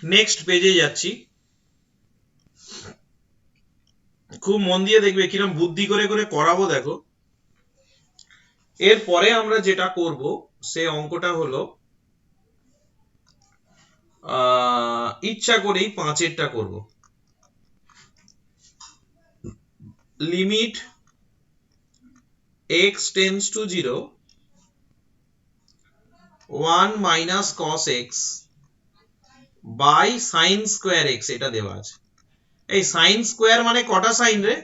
Next পেজে যাচ্ছি, খুব মন দিয়ে দেখবে কিরকম বুদ্ধি করে করে করাবো দেখো। এরপরে আমরা যেটা করব সে অঙ্কটা হলো ইচ্ছা করেই 5-এরটা করব। Limit x tends to 0 1 minus cos x by sine square x, এটা দেওয়া আছে। এই সাইন স্কোয়ার মানে কটা সাইন রে?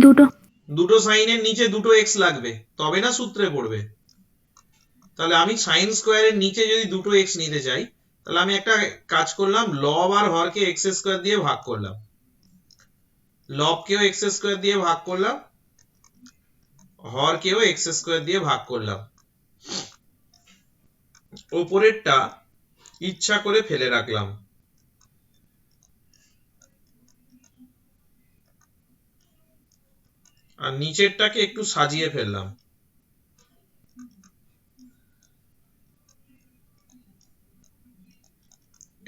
দুটো। দুটো সাইনের নিচে দুটো x লাগবে তবে না সূত্রে পড়বে। তাহলে আমি সাইন স্কোয়ারের নিচে যদি দুটো x নিতে চাই, তাহলে আমি একটা কাজ করলাম, লব আর হরকে x স্কোয়ার দিয়ে ভাগ করলাম, লবকেও x স্কোয়ার দিয়ে ভাগ করলাম, হরকেও x স্কোয়ার দিয়ে ভাগ করলাম। ওপরেরটা ইচ্ছা করে ফেলে রাখলাম, আর নিচেরটাকে একটু সাজিয়ে ফেললাম।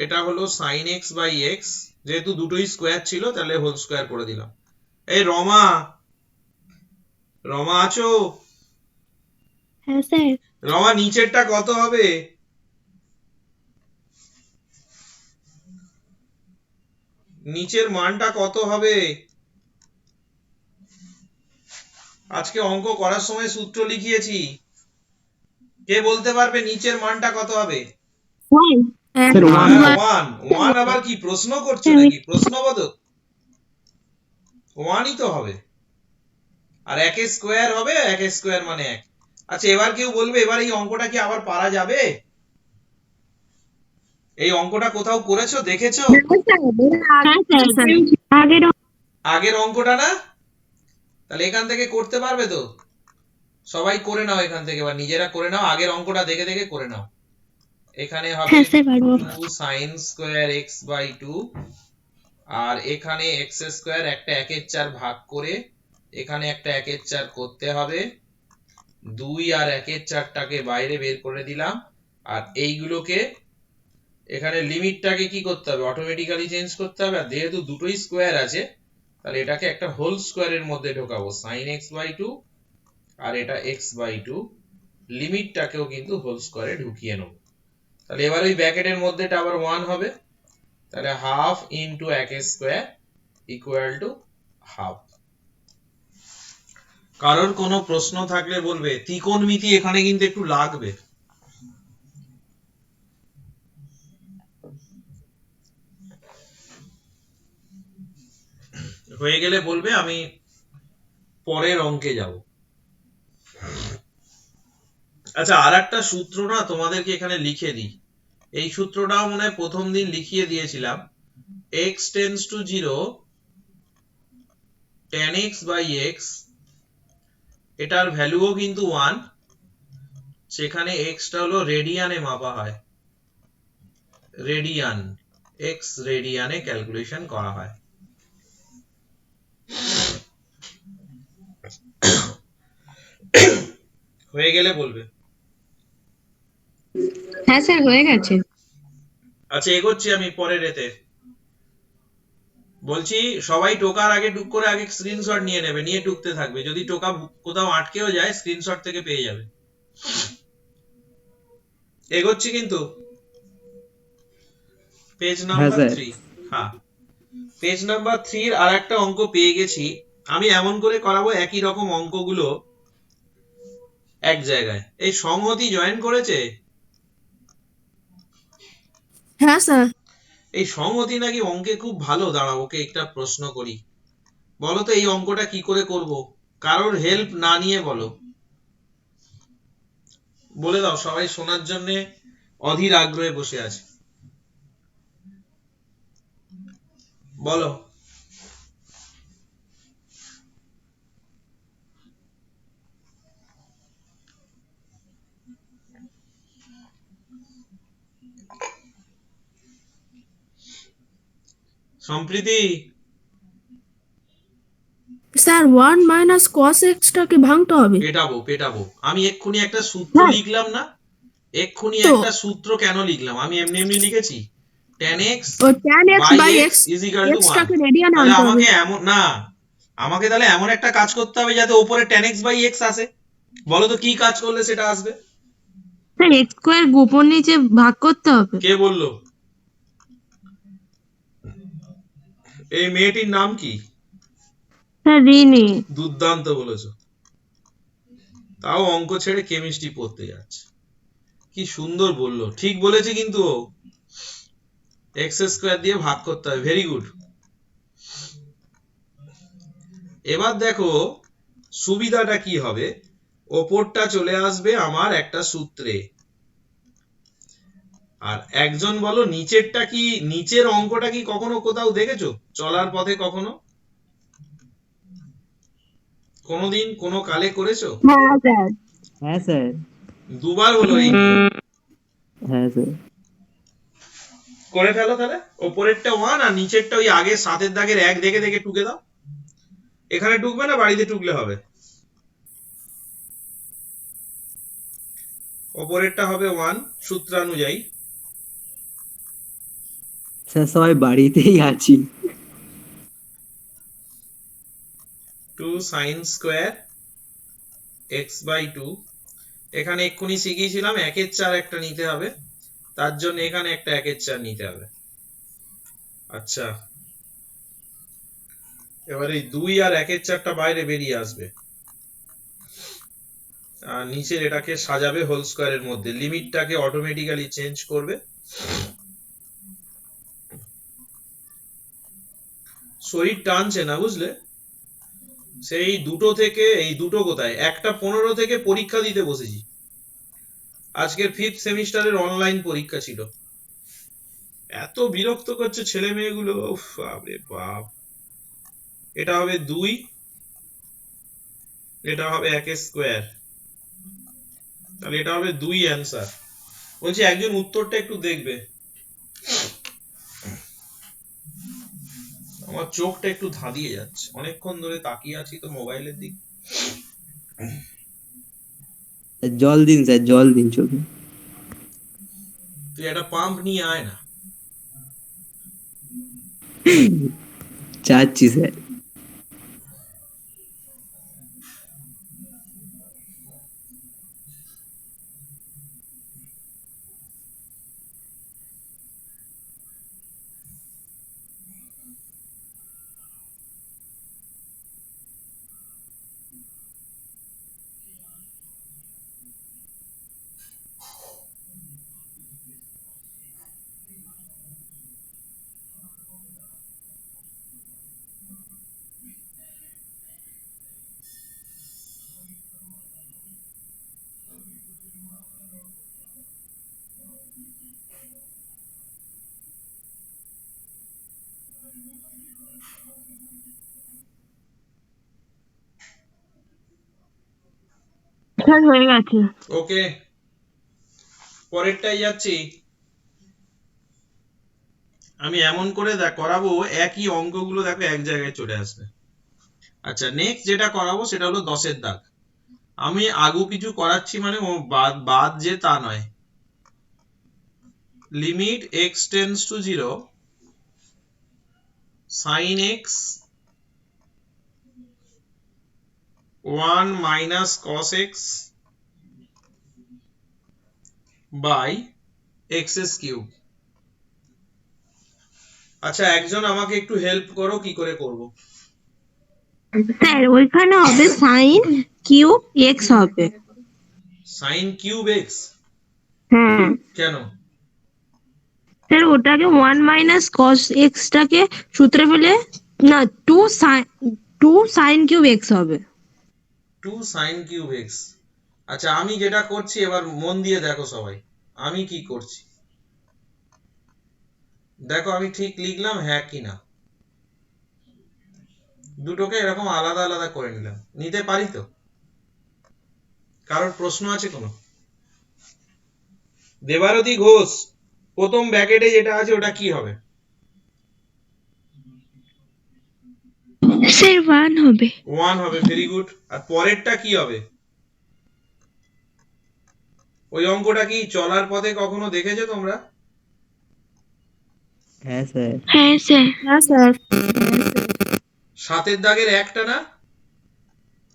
এটা হলো সাইন এক্স বাই এক্স, যেহেতু দুটোই স্কোয়ার ছিল তাহলে হোল স্কোয়ার করে দিলাম। এই রমা, রমা আছো? হ্যাঁ স্যার। রমা নিচেরটা কত হবে? নিচের মানটা কত হবে? আজকে অঙ্ক করার সময় সূত্র লিখিয়েছি, কে বলতে পারবে নিচের মানটা কত হবে? ওয়ান। ওয়ান আবার কি প্রশ্ন করছো নাকি? প্রশ্নবোধক ওয়ানই তো হবে, আর একের স্কোয়ার হবে, একের স্কোয়ার মানে এক। আচ্ছা এবার কেউ বলবে, এবার এই অঙ্কটা কি আবার পারা যাবে? এই অঙ্কটা কোথাও করেছো, দেখেছো? আগের অঙ্কটা না? তাহলে এখান থেকে করতে পারবে তো? সবাই করে নাও এখান থেকে, এবার নিজেরা করে নাও, আগের অঙ্কটা দেখে দেখে করে নাও। এখানে হবে 2 sin স্কয়ার x বাই 2, আর এখানে x স্কয়ার একটা 1/4 ভাগ করে এখানে একটা 1/4 করতে হবে, 2 আর 1/4টাকে বাইরে বের করে দিলাম, আর এইগুলোকে এখানে লিমিটটাকে কি করতে হবে, অটোমেটিক্যালি চেঞ্জ করতে হবে। আর যেহেতু দুটোই স্কোয়ার আছে তাহলে এটাকে একটা হোল স্কোয়ারের মধ্যে ঢোকাবো, sin x বাই 2 আর এটা x বাই 2, লিমিটটাকেও কিন্তু হোল স্কোয়ারে ঢুকিয়ে নেব। তাহলে এবার ওই ব্র্যাকেটের মধ্যেটা আবার 1 হবে, তাহলে হাফ ইন্টু এক স্কোয়ার ইকুয়াল টু হাফ। কারোর কোনো প্রশ্ন থাকলে বলবে। ত্রিকোণমিতি এখানে কিন্তু একটু লাগবে। হয়ে গেলে বলবে, আমি পরের অঙ্কে যাব। আচ্ছা আর একটা সূত্র না তোমাদেরকে এখানে লিখে দিই, এই সূত্রটাও মনে হয় প্রথম দিন লিখিয়ে দিয়েছিলাম। x tends to 0 tan x by x, এটার ভ্যালুও কিন্তু 1, সেখানে x টা হলো রেডিয়ানে মাপা হয়, রেডিয়ান, x রেডিয়ানে ক্যালকুলেশন করা হয়। হয়ে গেলে বলবে। হ্যাঁ স্যার হয়ে গেছে। আচ্ছা এগোচ্ছি আমি পরের এতে। বলছি সবাই টোকার আগে টুক করে আগে স্ক্রিনশট নিয়ে নেবে, নিয়ে টুকতে থাকবে, যদি টোকা কোথাও আটকেও যায় স্ক্রিনশট থেকে পেয়ে যাবে। এগোচ্ছি কিন্তু। পেজ নাম্বার 3, হ্যাঁ পেজ নাম্বার 3 আর একটা অঙ্ক পেয়ে গেছি। আমি এমন করে করাবো একই রকম অঙ্কগুলো এক জায়গায়। এই সংহতি জয়েন করেছে? হ্যাঁ স্যার। এই সংহতি নাকি অঙ্কে খুব ভালো, দাঁড়াও ওকে একটা প্রশ্ন করি। বলো তো এই অঙ্কটা কি করে করব, কারোর হেল্প না নিয়ে বলো, বলে দাও, সবাই শোনার জন্য অধীর আগ্রহে বসে আছে, বলো। সম্প্রীতি, স্যার 1 মাইনাস cos x টাকে ভাঙতে হবে। পেটাবো পেটাবো, আমি এক্ষুনি একটা সূত্র লিখলাম না, এক্ষুনি তো একটা সূত্র কেন লিখলাম, আমি এমনি এমনি লিখেছি tan x ও tan x by by x x is equal to x 1। টাকে রেডিয়ান তাহলে আনতে হবে। আমাকে এমন না, আমাকে তাহলে এমন একটা কাজ করতে হবে যাতে ওপরে tan x বাই x আসে। বলো তো কি কাজ করলে সেটা আসবে? স্যার x স্কয়ার উপর নিচে ভাগ করতে হবে। কে বললো? এই মেয়েটির নাম কি? স্যার রিনি। দুর্দান্ত বলেছো, তাও অঙ্ক ছেড়ে কেমিস্ট্রি পড়তে যাচ্ছে, কি সুন্দর বললো, ঠিক বলেছে কিন্তু ও, এক্স স্কোয়ার দিয়ে ভাগ করতে হবে, ভেরি গুড। এবার দেখো সুবিধাটা কি হবে, ওপরটা চলে আসবে আমার একটা সূত্রে, আর একজন বলো নিচেরটা কি, নিচের অঙ্কটা কি কখনো কোথাও দেখেছো চলার পথে, কখনো কোনোদিন কোনো কালে করেছো? হ্যাঁ স্যার। হ্যাঁ স্যার। দুবার হলো এই নিয়ম, হ্যাঁ স্যার। করে ফেলো তাহলে। ওপরেরটা 1 আর নিচেরটা ওই আগে 7 এর দাগের 1 দেখে দেখে টুকে দাও। এখানে টুকবে না, বাড়িতে টুকলে হবে। ওপরেরটা হবে 1 সূত্রানুযায়ী। স্যার সবাই বাড়িতেই আছি। 2 sin স্কোয়ার x বাই 2, এখানে এক্ষুনি শিখিয়েছিলাম 1 এর 4 একটা নিতে হবে, তার জন্য এখানে একটা 1 এর 4 নিতে হবে। আচ্ছা, এবার এই 2 আর 1 এর 4টা বাইরে বেরিয়ে আসবে, আর নিচের এটাকে সাজাবে হোল স্কয়ারের মধ্যে, লিমিটটাকে অটোমেটিক্যালি চেঞ্জ করবে। শরীর টানছে না বুঝলে, সেই দুটো থেকে, এই দুটো কোথায়, 1:15 থেকে পরীক্ষা দিতে বসেছি, আজকের 5th সেমিস্টারের অনলাইন পরীক্ষা ছিল, এত বিরক্ত করছে ছেলে মেয়েগুলো, উফ বাপরে বাপ। এটা হবে 2, এটা হবে 1 স্কোয়ার, তাহলে এটা হবে 2 অ্যান্সার। বলছি একজন উত্তরটা একটু দেখবে, আমার চোখটা একটু ধাঁধিয়ে যাচ্ছে, অনেকক্ষণ ধরে তাকিয়ে আছি তো মোবাইলের দিক। জল দিন স্যার, জল দিন চোখে। তুই একটা পাম্প নিয়ে আয় না। চাচ্ছি স্যার। স্যার হয়ে গেছে। ওকে, পরেরটাই যাচ্ছি। আমি এমন করে করাবো একই অঙ্কগুলো দেখো এক জায়গায় চলে আসবে। আচ্ছা, নেক্সট যেটা করাবো সেটা হলো 10 এর দাগ। আমি আগু কিছু করাচ্ছি মানে ও বাদ বাদ যে তা নয়। Limit x tends to 0 sin x 1 minus cos x by x cube. আচ্ছা, একজন আমাকে একটু হেল্প করো, কি করে করব? স্যার ওইখানে হবে সাইন কিউব এক্স হবে। sin cube x? হ্যাঁ কেন? স্যার ওটাকে 1 - cos x টাকে সূত্রে ফেলে, না 2 sin কিউব এক্স হবে। 2 sin কিউব x। আচ্ছা, আমি যেটা করছি এবার মন দিয়ে দেখো সবাই, আমি কি করছি দেখো, আমি ঠিক লিখলাম হ্যাঁ কি না, দুটোকে এরকম আলাদা আলাদা করে নিলাম, নিতে পারি তো? কারোর প্রশ্ন আছে কোনো? দেবারতী ঘোষ, প্রথম ব্র্যাকেটে যেটা আছে ওটা কি হবে? স্যার 1 হবে। 1 হবে, ভেরি গুড। আর পরেরটা কি হবে? ওই অঙ্কটা কি চলার পথে কখনো দেখেছো তোমরা? হ্যাঁ স্যার। হ্যাঁ স্যার। হ্যাঁ স্যার। 7 দাগের একটা না,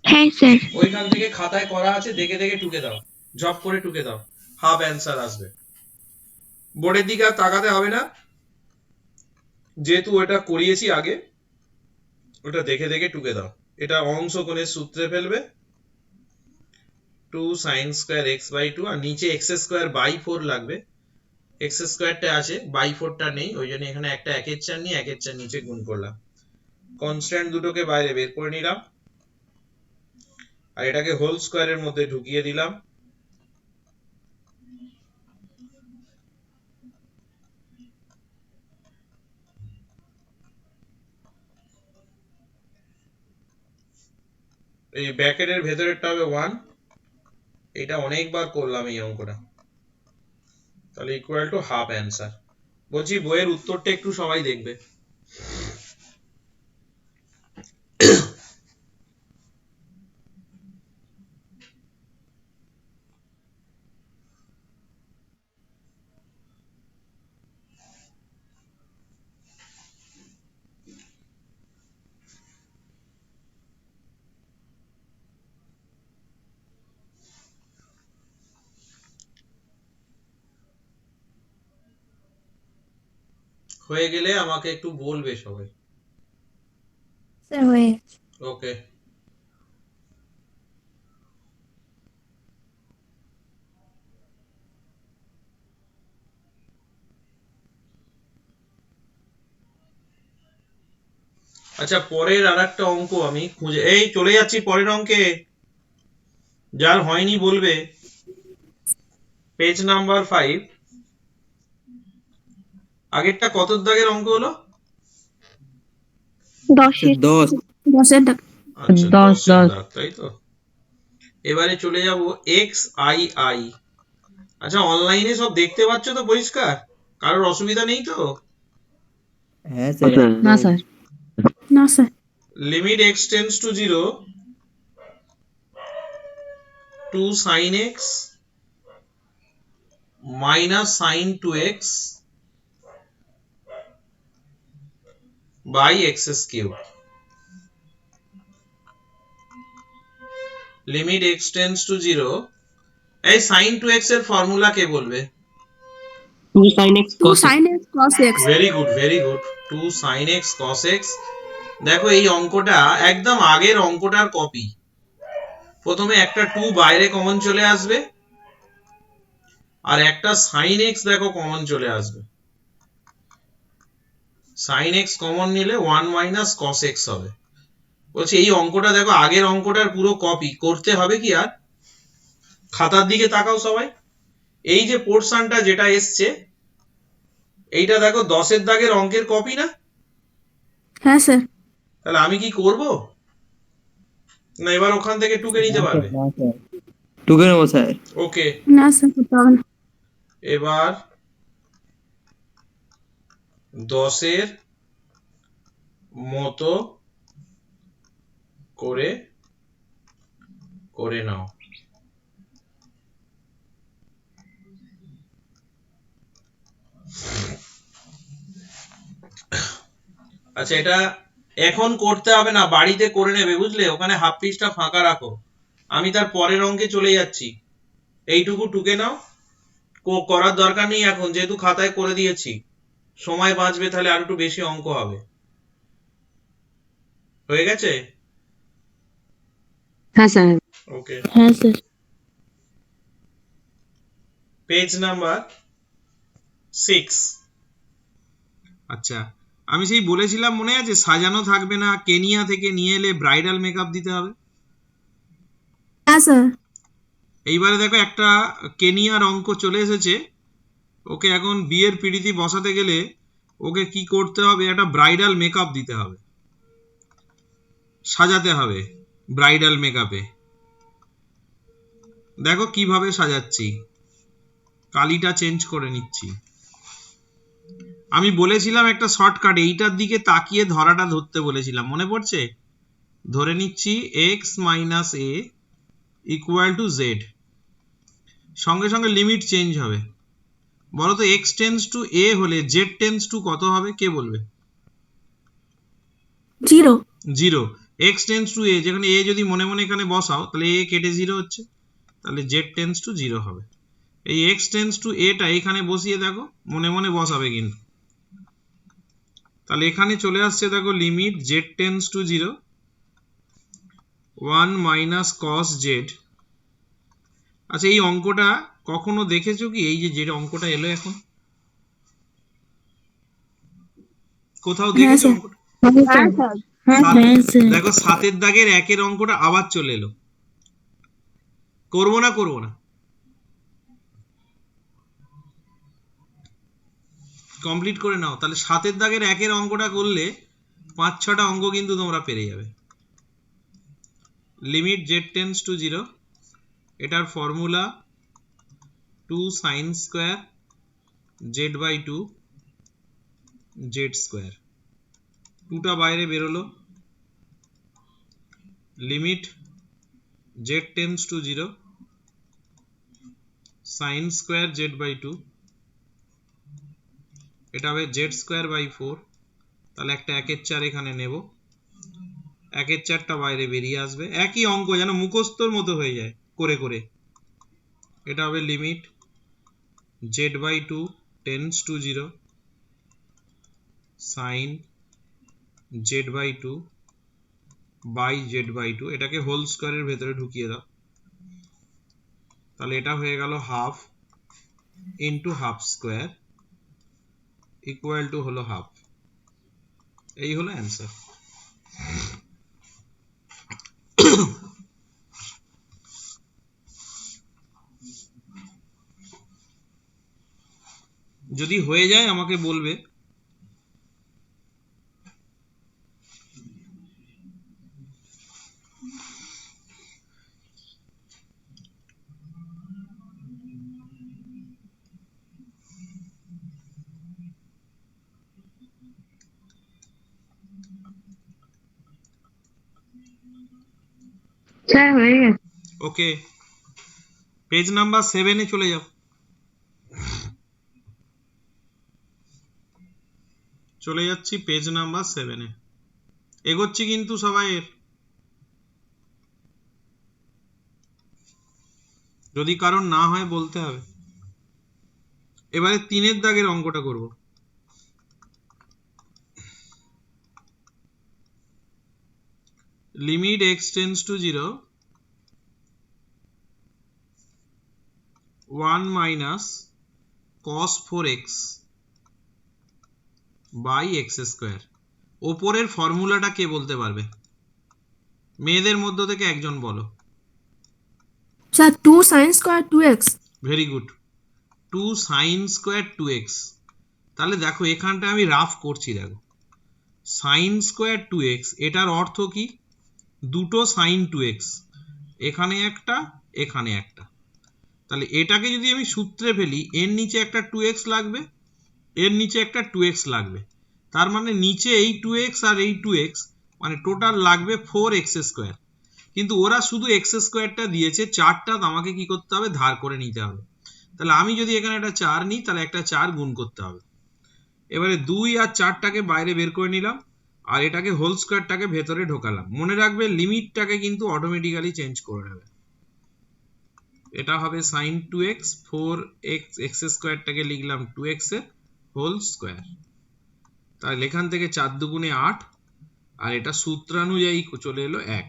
হ্যাঁ স্যার। ওইখান থেকে খাতায় করা আছে, দেখে দেখে টুকে দাও, ঝপ করে টুকে দাও, হাফ অ্যান্সার আসবে। বোর্ডের দিকে আর তাকাতে হবে না, যেহেতু ওটা করিয়েছি আগে, ওটা দেখে দেখে টুকে দাও। এটা অংশ কোণের সূত্রে ফেলবে, 2 sin স্কয়ার x বাই 2, আর নিচে x স্কয়ার বাই 4 লাগবে। x স্কয়ারটা আছে, বাই 4টা নেই, ওই জন্য এখানে একটা 1/4 নিয়ে 1/4 নিচে গুণ করলাম। কনস্ট্যান্ট দুটোকে বাইরে বের করে নিলাম, আর এটাকে হোল স্কয়ারের মধ্যে ঢুকিয়ে দিলাম। এই ব্র্যাকেটের ভেতরেরটা হবে 1, এটা অনেকবার করলাম এই অঙ্কটা, তাহলে ইকুয়াল টু হাফ অ্যান্সার। বলছি বইয়ের উত্তরটা একটু সবাই দেখবে। হয়ে গেলে আমাকে একটু বলবে সবাই। স্যার হয়ে গেছে। ওকে, আচ্ছা পরের আরেকটা অঙ্ক আমি খুঁজে, এই চলে যাচ্ছি পরের অঙ্কে, যার হয়নি বলবে। পেজ নাম্বার 5, আগেরটা কত দাগের অঙ্ক হলো? 10-এর। 10। 10-এর দাগ। আচ্ছা 10, 10 দাগ, তাই তো। এবারে চলে যাব এক্স আই আই। আচ্ছা অনলাইনে সব দেখতে পাচ্ছ তো পরিষ্কার? কারোর অসুবিধা নেই তো? হ্যাঁ স্যার। না স্যার। না sir. Limit x tends to 0, 2 sin x minus sin 2x by x cube. Limit x tends to 0, এই sin 2x এর ফর্মুলা কে বলবে? 2 sin x 2 sin x cos x। Very good, very good, 2 sin x cos x। দেখো এই অঙ্কটা একদম আগের অঙ্কটার copy. প্রথমে একটা 2 বাইরে কমন চলে আসবে, আর একটা sin x দেখো কমন চলে আসবে। sin x কমন নিলে 1 মাইনাস cos x হবে। বলছি এই অঙ্কটা দেখো আগের অঙ্কটার পুরো কপি, করতে হবে কি আর? খাতার দিকে তাকাও সবাই, এই যে পোরশনটা যেটা এসছে, এইটা দেখো 10-এর দাগের অঙ্কের কপি না? হ্যাঁ স্যার। তাহলে আমি কি করব? না এবার ওখান থেকে টুকে নিতে পারবে? টুকে নেবো স্যার। ওকে, না স্যার করতে হবে না। এবার 10-এর মতো করে করে নাও। আচ্ছা এটা এখন করতে হবে না, বাড়িতে করে নেবে বুঝলে, ওখানে হাফ পেজটা ফাঁকা রাখো। আমি তার পরের অঙ্কে চলে যাচ্ছি, এইটুকু টুকে নাও, করার দরকার নেই এখন, যেহেতু খাতায় করে দিয়েছি। সময় বাঁচবে, তাহলে আর একটু বেশি অঙ্ক হবে। হয়ে গেছে? হ্যাঁ স্যার। ওকে, হ্যাঁ স্যার। Page number 6। আচ্ছা আমি সেই বলেছিলাম মনে আছে, সাজানো থাকবে না, কেনিয়া থেকে নিয়ে এলে ব্রাইডাল মেকআপ দিতে হবে। হ্যাঁ স্যার। এইবারে দেখো একটা কেনিয়ার অঙ্ক চলে এসেছে, ওকে এখন বিয়ের পিড়িতি বসাতে গেলে ওকে কি করতে হবে? একটা ব্রাইডাল মেকআপ দিতে হবে, সাজাতে হবে ব্রাইডাল মেকআপে। দেখো কিভাবে সাজাচ্ছি, কালিটা চেঞ্জ করে নিচ্ছি। আমি বলেছিলাম একটা শর্টকাট, এইটার দিকে তাকিয়ে ধরাটা ধরতে বলেছিলাম, মনে পড়ছে? ধরে নিচ্ছি x minus a equal to z। সঙ্গে সঙ্গে লিমিট চেঞ্জ হবে। বলো তো x টেন্স টু a হলে z টেন্স টু কত হবে, কে বলবে? 0 0। x টেন্স টু a, যেখানে a যদি মনে মনে এখানে বসাও তাহলে a কেটে 0 হচ্ছে, তাহলে z টেন্স টু 0 হবে। এই x টেন্স টু a টা এখানে বসিয়ে দেখো, মনে মনে বসাবে কিন্তু, তাহলে এখানে চলে আসছে দেখো limit z tends to 0 1 minus cos z। আচ্ছা এই অঙ্কটা কখনো দেখেছো কি, এই যে অঙ্কটা এলো এখন কোথাও হ্যাঁ দেখেছো স্যার অঙ্কটা? হ্যাঁ স্যার। হ্যাঁ স্যার। দেখো 7 দাগের 1 অঙ্কটা আবার চলে এলো, করবো না করবো না? কমপ্লিট করে নাও, তাহলে 7 দাগের 1 অঙ্কটা করলে 5-6টা অঙ্ক কিন্তু তোমরা পেরে যাবে। লিমিট z টেন্স টু 0, এটার formula 2 sin square z by 2 z square, 2টা বাইরে বেরোলো। Limit z tends to 0 sin square z by 2, এটা হবে z স্কয়ার বাই 4, তাহলে একটা 1/4 এখানে নেব, 1/4টা বাইরে বেরিয়ে আসবে। একই অঙ্ক, যেন মুখস্থর মতো হয়ে যায় করে করে। এটা হবে limit z by 2 tends to 0 sin z by 2 by z by 2, এটাকে হোল স্কয়ারের ভেতরে ঢুকিয়ে দাও, তাহলে এটা হয়ে গেল half into half square equal to হলো হাফ। এই হলো অ্যান্সার। যদি হয়ে যায় আমাকে বলবে। স্যার হয়ে গেছে। ওকে, পেজ নাম্বার 7-এ চলে যাও। চলে যাচ্ছি পেজ নাম্বার 7-এ, এগোচ্ছি কিন্তু সবাই। এর যদি কারণ না হয় বলতে হবে। এবারে 3-এর দাগের অঙ্কটা করব। Limit x tends to 0 1 minus cos 4x by x square. ওপরের ফর্মুলাটা কে বলতে পারবে? মেয়েদের মধ্য থেকে একজন বলো। Sir 2 sin square 2x। Very good, 2 sin square 2x। তাহলে দেখো এখানটা আমি রাফ করছি, দেখো sin স্কয়ার 2x, এটার অর্থ কি? দুটো sin 2x, এখানে একটা এখানে একটা। তাহলে এটাকে যদি আমি সূত্রে ফেলি, এর নিচে একটা 2x লাগবে, এর নিচে একটা 2x লাগবে, তার মানে নিচে এই 2x আর এই 2x, মানে টোটাল লাগবে 4x স্কয়ার। কিন্তু ওরা শুধু x স্কয়ারটা দিয়েছে, 4টা আমাকে কি করতে হবে? ধার করে নিতে হবে। তাহলে আমি যদি এখানে একটা 4 নিই, তাহলে একটা 4 গুণ করতে হবে। এবারে 2 আর 4টাকে বাইরে বের করে নিলাম, আর এটাকে হোল স্কয়ারটাকে ভেতরে ঢোকালাম। মনে রাখবে লিমিটটাকে কিন্তু অটোমেটিক্যালি চেঞ্জ করে নেবে। এটা হবে sin 2x, 4x x স্কয়ারটাকে লিখলাম 2x এর হোল স্কয়ার। তাহলে এখান থেকে 4 দুগুণে 8, আর এটা সূত্রানুযায়ী চলে এলো 1।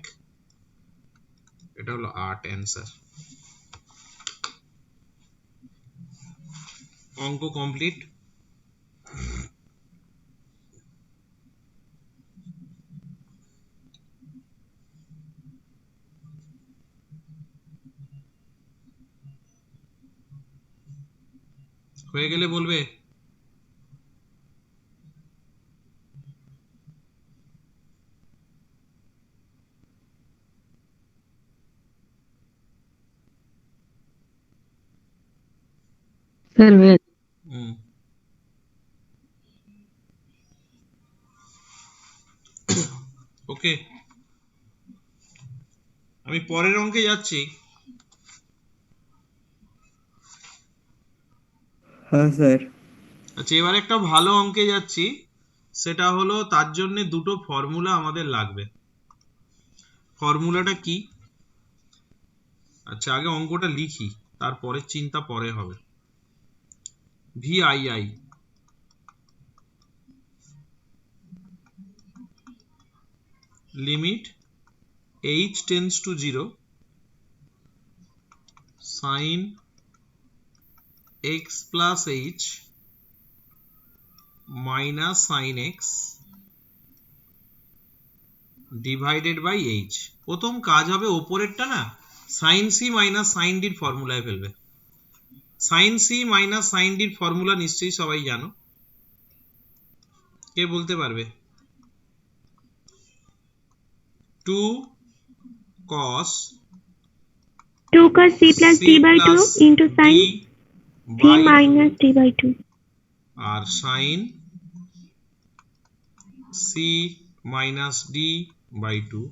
এটা হলো 8 অ্যান্সার। অঙ্ক কমপ্লিট। হয়ে গেলে বলবে। স্যার হয়ে গেছে। ওকে, আমি পরের অঙ্কে যাচ্ছি। হ্যাঁ স্যার। আচ্ছা, এবার একটা ভালো অঙ্কে যাচ্ছি, সেটা হলো তার জন্য দুটো ফর্মুলা আমাদের লাগবে। ফর্মুলাটা কি? আচ্ছা, আগে অঙ্কটা লিখি, তারপরে চিন্তা পরে হবে। VII limit h tends to 0 sin x plus h minus sin x divided by h। প্রথম কাজ হবে ওপরেরটা না, sin c minus sin d এর ফর্মুলায় ফেলবে। sin c minus sin d এর ফর্মুলা নিশ্চয়ই সবাই জানো, কে বলতে পারবে? 2 cos 2 cos c plus c d by 2 plus into sin d c by minus d by 2. R sin c minus d by 2।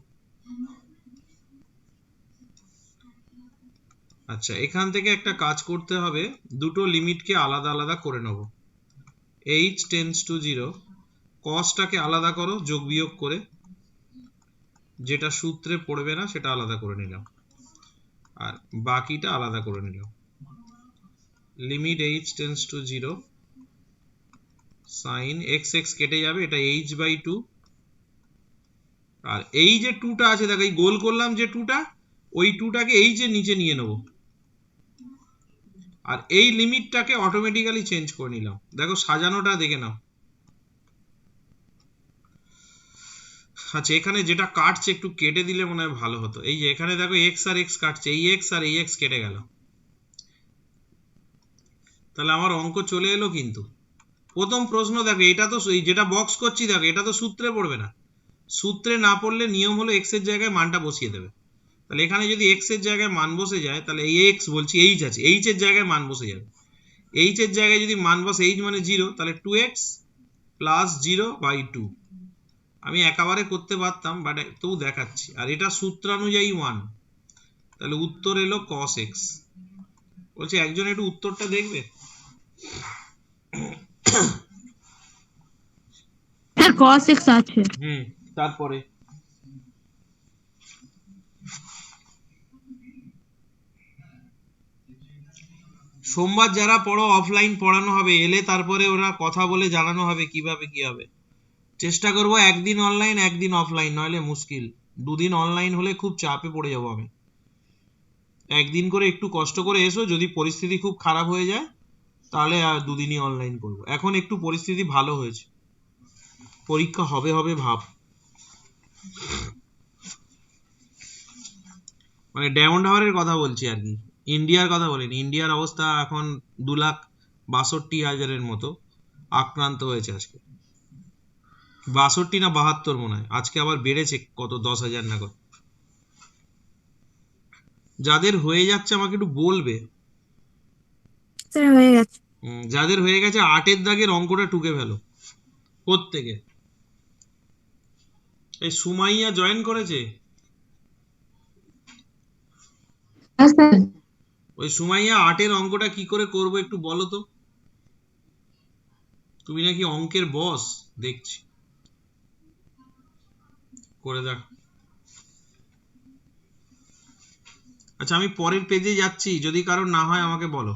আচ্ছা, এখান থেকে একটা কাজ করতে হবে, দুটো লিমিটকে আলাদা আলাদা করে নেব। h tends to 0, cosটাকে আলাদা করো যোগ বিয়োগ করে, যেটা সূত্রে পড়বে না সেটা আলাদা করে নিলাম, আর বাকিটা আলাদা করে নিলাম। Limit h tends to 0 sin x x কেটে যাবে, এটা h বাই 2, আর এই যে 2টা আছে দেখো, এই গোল করলাম যে 2টা, ওই 2টাকে এই যে নিচে নিয়ে নেব, আর এই লিমিটটাকে অটোমেটিক্যালি চেঞ্জ করে নিলাম। দেখো সাজানোটা দেখে নাও। আচ্ছা, এখানে যেটা কাটছে একটু কেটে দিলে মনে হয় ভালো হতো। এই যে এখানে দেখো x আর x কাটছে, এই x আর এই x কেটে গেল, তাহলে আমার অঙ্ক চলে এলো। কিন্তু প্রথম প্রশ্ন দেখো, এটা তো এই যেটা বক্স করছি দেখো, এটা তো সূত্রে পড়বে না। সূত্রে না পড়লে নিয়ম হলো x এর জায়গায় মানটা বসিয়ে দেবে। তাহলে এখানে যদি x এর জায়গায় মান বসে যায়, তাহলে এই x বলছি h আছে, h এর জায়গায় মান বসে যাবে। h এর জায়গায় যদি মান বসে, h মানে 0, তাহলে 2x প্লাস 0 বাই 2। আমি একেবারে করতে পারতাম, বাট তবু দেখাচ্ছি। আর এটা সূত্রানুযায়ী 1, তাহলে উত্তর এলো cos x। বলছি একজন একটু উত্তরটা দেখবে? স্যার cos x আছে। তারপরে সোমবার যারা পড়ো, অফলাইন পড়ানো হবে, এলে তারপরে ওরা কথা বলে জানানো হবে কিভাবে কি হবে। চেষ্টা করব একদিন অনলাইন একদিন অফলাইন, নইলে মুশকিল। দুদিন অনলাইন হলে খুব চাপে পড়ে যাব আমি। একদিন করে একটু কষ্ট করে এসো, যদি পরিস্থিতি খুব খারাপ হয়ে যায় তাহলে আর দুদিনই অনলাইন করব। এখন একটু পরিস্থিতি ভালো হয়েছে, পরীক্ষা হবে হবে ভাব। মানে ডায়মন্ড হাওয়ারের কথা বলছি আর কি, ইন্ডিয়ার কথা বলিনি। ইন্ডিয়ার অবস্থা এখন 2,62,000-এর মতো আক্রান্ত হয়েছে আজকে। 62 না 72 মনে হয়, আজকে আবার বেড়েছে কত, 10,000 না কত। যাদের হয়ে যাচ্ছে আমাকে একটু বলবে। স্যার হয়ে গেছে। যাদের হয়ে গেছে 8-এর দাগের অঙ্কটা টুকে ফেলো প্রত্যেকে। এই সুমাইয়া জয়েন করেছে? হ্যাঁ স্যার। ওই সুমাইয়া 8-এর অঙ্কটা কি করে করবো একটু বলো তো। তুমি নাকি অঙ্কের বস দেখছি, করে দেখ। আচ্ছা, আমি পরের পেজে যাচ্ছি, যদি কারোর না হয় আমাকে বলো।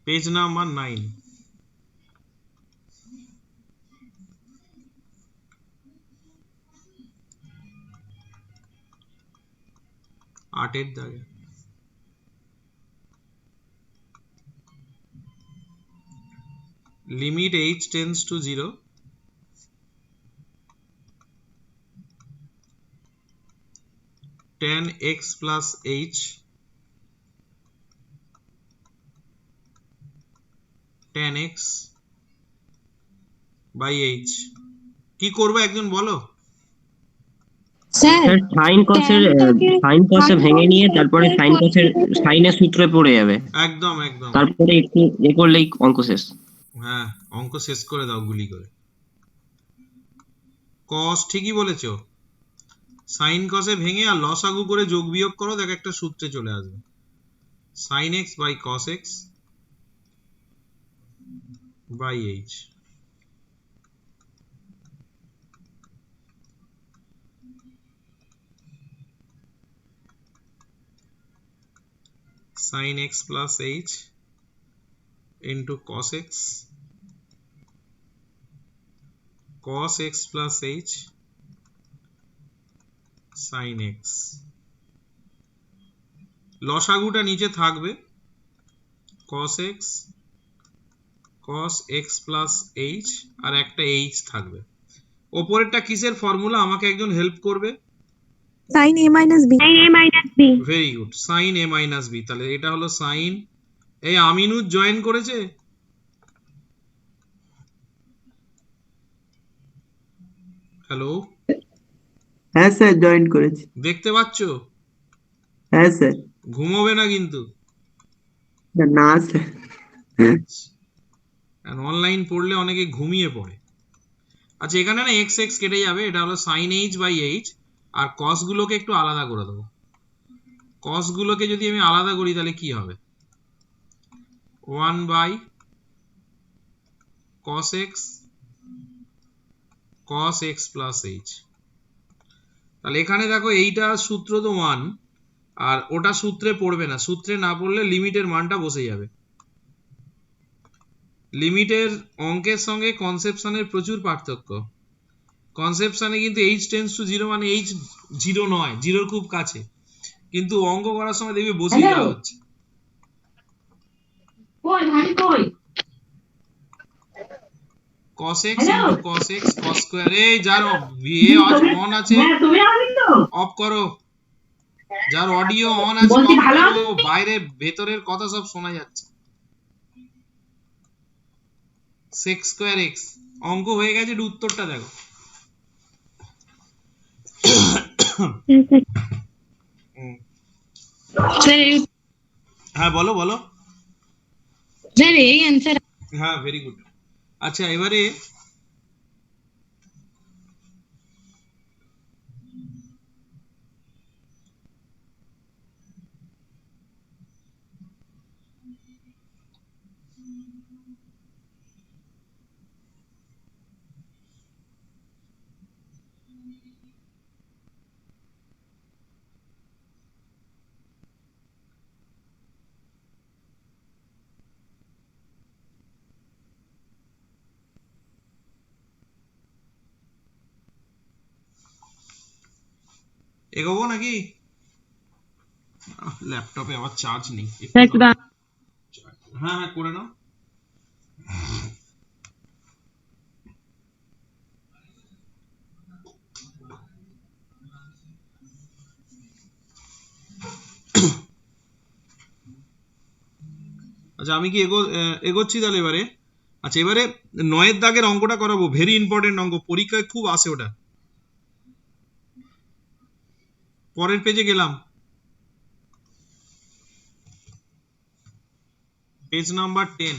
Page number 9। আটের দাগে limit h tends to 0 tan x plus h tan x by h। কি করবো একজন বলো? স্যার স্যার সাইন কসে ভেঙে নিয়ে তারপরে সাইনের সূত্রে পড়ে যাবে, একদম একদম, তারপরে একটু এ করলেই অঙ্ক শেষ। হ্যাঁ, অঙ্ক শেষ করে দাও গুলি করে। cos ঠিকই বলেছো। সাইন কসে ভেঙে আর লসাগু করে যোগ বিয়োগ করো, দেখো একটা সূত্রে চলে আসবে, sin x by cos x by h। sin x plus h into cos x, cos x plus h sin x। লসাগুটা নিচে থাকবে, cos x plus h আর একটা h থাকবে। ওপরেরটা কিসের ফর্মুলা, আমাকে একজন হেল্প করবে? sin a minus b, very good, sin a minus b। তাহলে এটা হলো sin, এই আমিনুজ জয়েন করেছে? হ্যালো, হ্যাঁ স্যার জয়েন করেছি। দেখতে পাচ্ছো? হ্যাঁ স্যার। ঘুমোবে না কিন্তু, না স্যার। অনলাইন পড়লে অনেকে ঘুমিয়ে পড়ে। আচ্ছা এখানে না x x কেটে যাবে, এটা হলো sin h by h, R cos গুলোকে একটু আলাদা করে দেবো। cos গুলোকে যদি আমি আলাদা করি তাহলে কি হবে, 1 by cos x plus h। তাহলে এখানে দেখো এইটা সূত্র তো 1, আর ওটা সূত্রে পড়বে না, সূত্রে না পড়লে লিমিটের মানটা বসে যাবে। লিমিটের অঙ্কের সঙ্গে কনসেপশনের প্রচুর পার্থক্য। কনসেপশনে কিন্তু h টেন্ডস টু 0 মানে h 0 নয়, জিরোর খুব কাছে, কিন্তু অঙ্ক করার সময় দেখবি বসিয়ে দেওয়া হচ্ছে। cos x into cos x cos square, এই যার অন আছে অফ করো, যার অডিও অন আছে অফ করো, বাইরে ভেতরের কথা সব শোনা যাচ্ছে। sec square x, অঙ্ক হয়ে গেছে, এর উত্তরটা দেখো। হ্যাঁ বলো বলো। স্যার এই অ্যানসার। হ্যাঁ ভেরি গুড। আচ্ছা এবারে এগোবো নাকি? ল্যাপটপে আবার চার্জ নেই। হ্যাঁ হ্যাঁ করে নাও। আচ্ছা আমি কি এগোচ্ছি তাহলে এবারে। আচ্ছা এবারে 9 দাগের অঙ্কটা করাবো, ভেরি ইম্পর্টেন্ট অঙ্ক, পরীক্ষায় খুব আসে ওটা। পরের পেজে গেলাম, পেজ নাম্বার 10।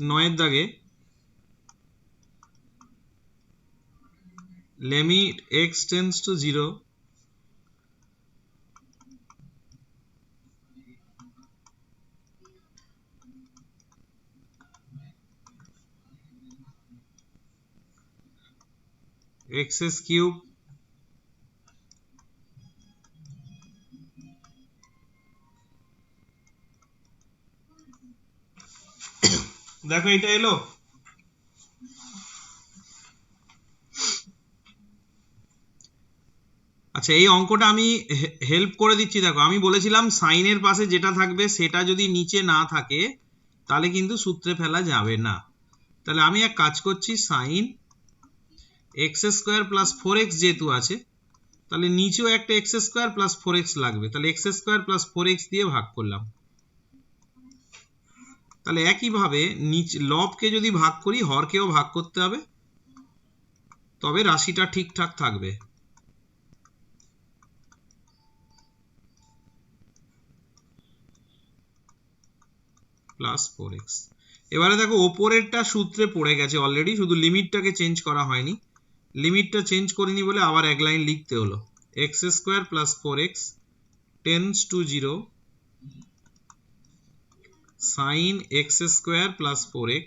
নয়ের দাগে limit x tends to 0 x cube দেখো এটা এলো। আচ্ছা এই অঙ্কটা আমি হেল্প করে দিচ্ছি, দেখো আমি বলেছিলাম সাইনের পাশে যেটা থাকবে সেটা যদি নিচে না থাকে তাহলে কিন্তু সূত্রে ফেলা যাবে না। তাহলে আমি এক কাজ করছি, sine x square plus 4x যেহেতু আছে তাহলে নিচেও একটা এক্স স্কোয়ার প্লাস 4x লাগবে, তাহলে এক্স স্কোয়ার প্লাস 4x দিয়ে ভাগ করলাম। তাহলে একইভাবে লবকে যদি ভাগ করি হরকেও ভাগ করতে হবে, তবে রাশিটা ঠিকঠাক থাকবে। Plus 4x। এবারে দেখো ওপরেরটা সূত্রে পড়ে গেছে অলরেডি, শুধু লিমিটটাকে চেঞ্জ করা হয়নি। লিমিটটা চেঞ্জ করিনি বলে আবার এক লাইন লিখতে হলো। x square plus 4x tends to 0 sin x square plus 4x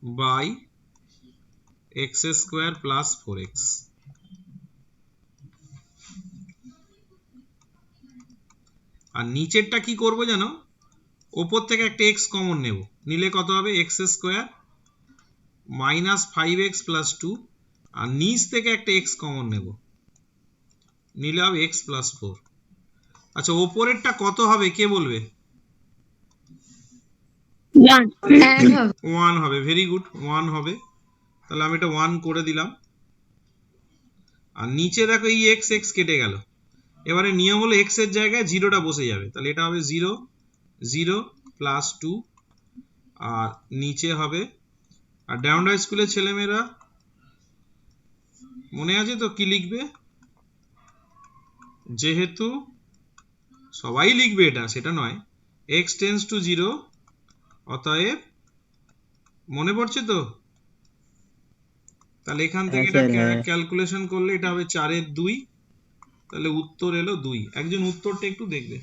by x square plus 4x। আর নিচেরটা কি করব জানো, ওপর থেকে একটা x কমন নেব, নিলে কত হবে x square minus 5x plus 2, আর নিচ থেকে একটা x কমন নেব, নিলে হবে x প্লাস 4। আচ্ছা ওপরেরটা কত হবে কে বলবে? 1 হবে, ভেরি গুড, 1 হবে। তাহলে আমি এটা 1 করে দিলাম। আর নিচে দেখো এই x x কেটে গেল, এবারে নিয়ম হলো x এর জায়গায় 0টা বসে যাবে, তাহলে এটা হবে 0 0 প্লাস 2, আর নিচে হবে, আর ডাউনডা স্কুলের ছেলেমেয়েরা মনে আছে তো কি লিখবে? যেহেতু সবাই লিখবে এটা, সেটা নয়, x টেন্স টু 0, অতএব মনে পড়ছে তো? তাহলে এখান থেকে এটা ক্যালকুলেশন করলে এটা হবে 4 এর 2, তাহলে উত্তর এলো 2। একজন উত্তরটা একটু দেখবে।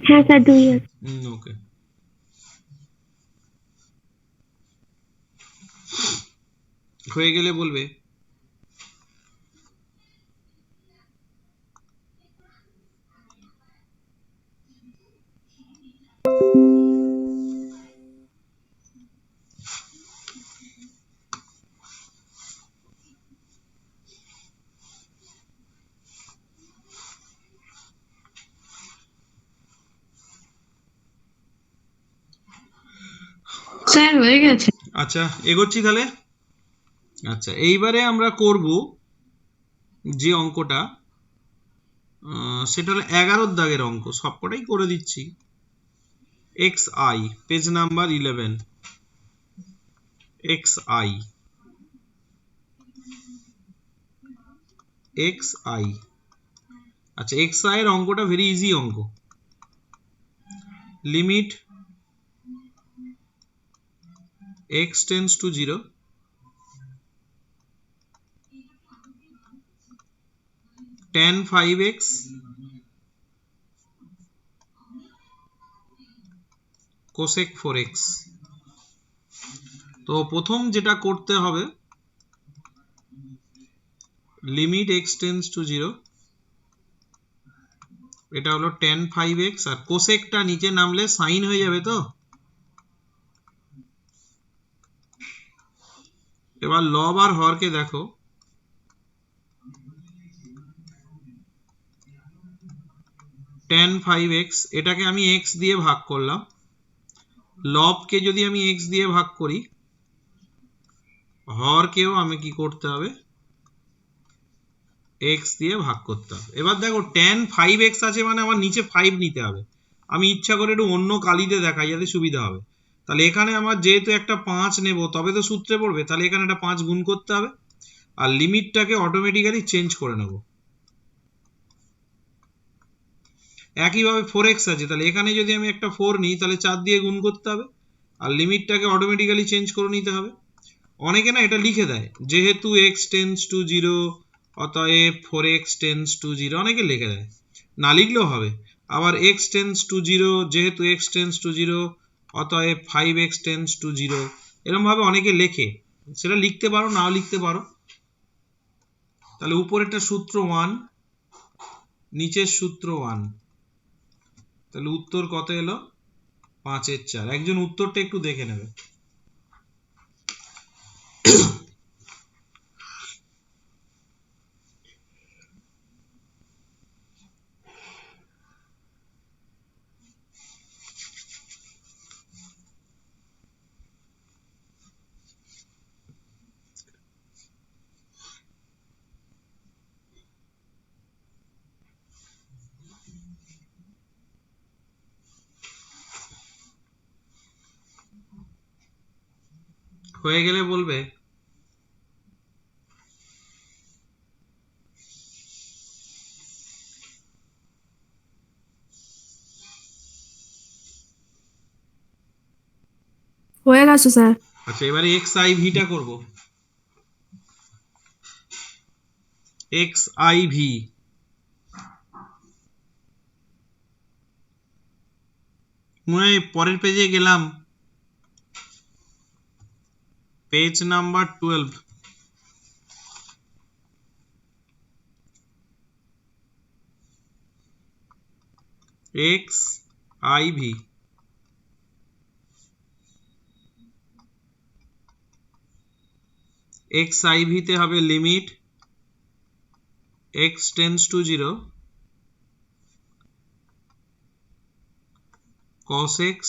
হ্যাঁ স্যার 2 ওকে। হয়ে গেলে বলবে। স্যার হয়ে গেছে। আচ্ছা এগোচ্ছি তাহলে। আচ্ছা এইবারে আমরা করব যে অঙ্কটা, সেটা হলো 11 দাগের অঙ্ক, সবকটাই করে দিচ্ছি। xi, page number 11, xi xi। আচ্ছা xi এর অঙ্কটা ভেরি ইজি অঙ্ক। Limit x tends to 0 tan 5x cosec 4x। তো প্রথম যেটা করতে হবে, লিমিট x টেন্স টু 0, এটা হলো tan 5x, আর কোসেকটা নিচে নামলে সাইন হয়ে যাবে তো। এবার লব আর হরকে দেখো, tan 5x এটাকে আমি x দিয়ে ভাগ করলাম, লবকে যদি আমি x দিয়ে ভাগ করি, হরকেও আমি কি করতে হবে, x দিয়ে ভাগ করতে হবে। এবার দেখো tan 5x আছে মানে আমার নিচে 5 নিতে হবে। আমি ইচ্ছা করে একটু অন্য কালিতে দেখাই যাতে সুবিধা হবে। তাহলে এখানে আমার যেহেতু একটা 5 নেব, তবে তো সূত্রে পড়বে, তাহলে এখানে একটা 5 গুণ করতে হবে, আর লিমিটটাকে অটোমেটিক্যালি চেঞ্জ করে নেব। একইভাবে 4x আছে, তাহলে এখানে যদি আমি একটা 4 নিই, তাহলে 4 দিয়ে গুণ করতে হবে, আর লিমিটটাকে অটোমেটিক্যালি চেঞ্জ করে নিতে হবে। অনেকে না এটা লিখে দেয়, যেহেতু x টেন্স টু 0 অতএব 4x টেন্স টু 0, অনেকে লিখে দেয়, না লিখলেও হবে। আবার x টেন্স টু 0, যেহেতু x টেন্স টু 0 অতএব 5x টেন্স টু 0, এরকম ভাবে অনেকে লেখে, সেটা লিখতে পারো নাও লিখতে পারো। তাহলে উপরেরটা সূত্র 1, নিচের সূত্র 1, তাহলে উত্তর কত এলো? 5 এর 4। একজন উত্তরটা একটু দেখে নেবে। হয়ে গেলে বলবে। হয়ে গেছে স্যার। আচ্ছা এবারে এক্স আই ভিটা করব। এক্স আই ভি মনে হয় পরের পেজে গেলাম, page number 12। X I V x I ভিতে হবে limit x tends to 0 cos x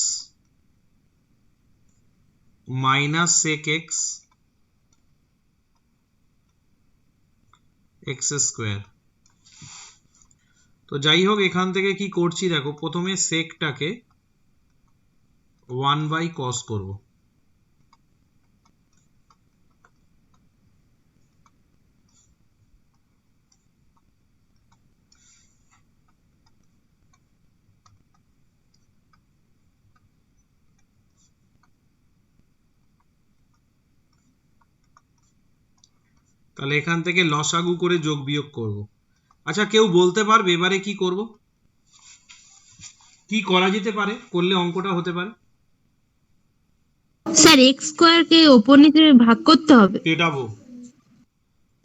minus sec x x square. তো যাই হোক এখান থেকে কি করছি দেখো, প্রথমে সেকটাকে 1/cos করব। তাহলে এখান থেকে লসাগু করে যোগ বিয়োগ করব। আচ্ছা কেউ বলতে পারবে এবারে কি করব, কি করা যেতে পারে, করলে অঙ্কটা হতে পারে? স্যার এক্স স্কোয়ার কে ওপর নিচে ভাগ করতে হবে। পেটাবো,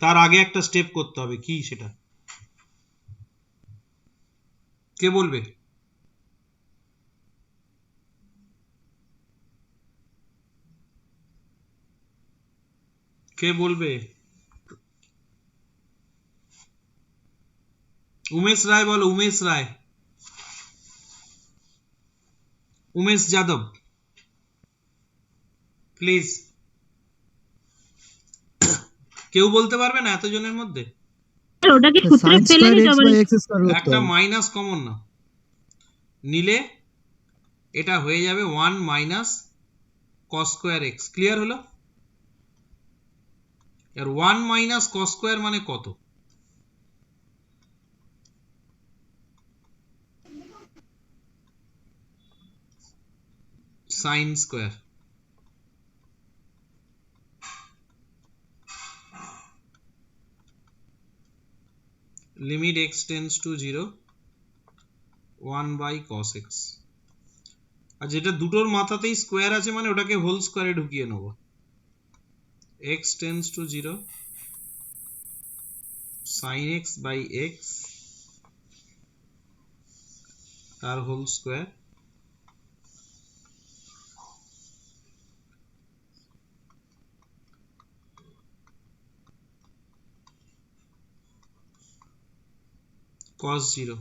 তার আগে একটা স্টেপ করতে হবে, কি সেটা কে বলবে? কে বলবে? উমেশ রায় বলো, উমেশ রায়, উমেশ যাদব প্লিজ। কেউ বলতে পারবে না এতজনের মধ্যে? স্যার ওটাকে সূত্রে sin ফেলে square দিতে x হবে। by x square করতে একটা হবে। মাইনাস কমন না নিলে এটা হয়ে যাবে 1 minus cos square x। Clear হলো? আর 1 মাইনাস cos স্কোয়ার মানে কত? sin square. Limit x tends to 0 1/cos x। আর যেটা দুটোর মাথাতেই স্কোয়ার আছে মানে ওটাকে হোল স্কোয়ারে ঢুকিয়ে নেব। x tends to 0 sin x by x তার হোল স্কোয়ার cos 0।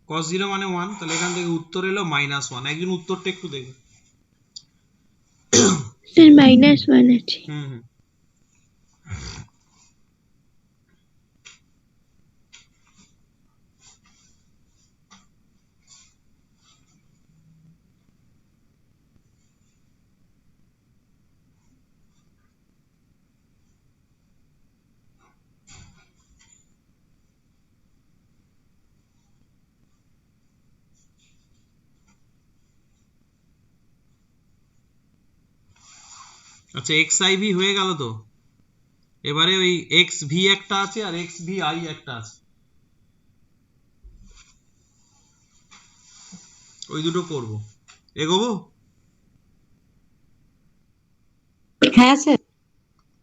cos 0 মানে 1, তাহলে এখান থেকে উত্তর এলো -1। একজন উত্তরটা একটু দেখুন। স্যার -1 আছে। হুম। আচ্ছা এক্স আই ভি হয়ে গেল তো। এবারে ওই এক্স ভি একটা আছে আর এক্স ভি আই একটা আছে, ওই দুটো করব। এগোবো? হ্যাঁ স্যার।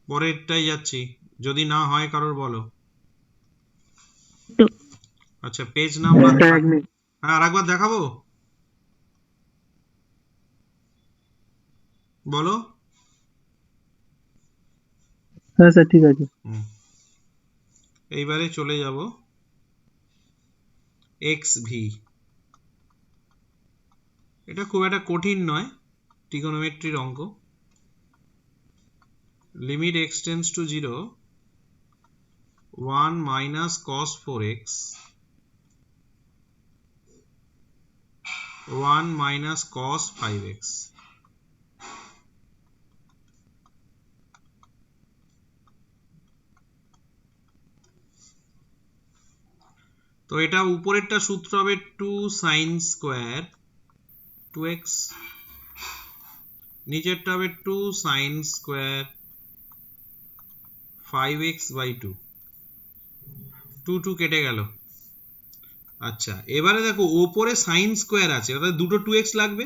পরেরটাই যাচ্ছি, যদি না হয় কারোর বলো। আচ্ছা পেজ নাম্বার, স্যার 1 মিনিট। হ্যাঁ আরেকবার দেখাবো, বলো। হ্যাঁ স্যার ঠিক আছে। এইবারে চলে যাব এক্স ভি। এটা খুব একটা কঠিন নয়, ট্রিগোনোমেট্রির অঙ্ক। Limit x tends to 0 1 minus cos 4x 1 minus cos 5x। তো এটা উপরেরটা সূত্র হবে 2 sin স্কোয়ার 2x নিচেরটা হবে 2 sin স্কয়ার 5x/2 2 2 কেটে গেল। আচ্ছা এবারে দেখো ওপরে sin স্কয়ার আছে অর্থাৎ দুটো 2x লাগবে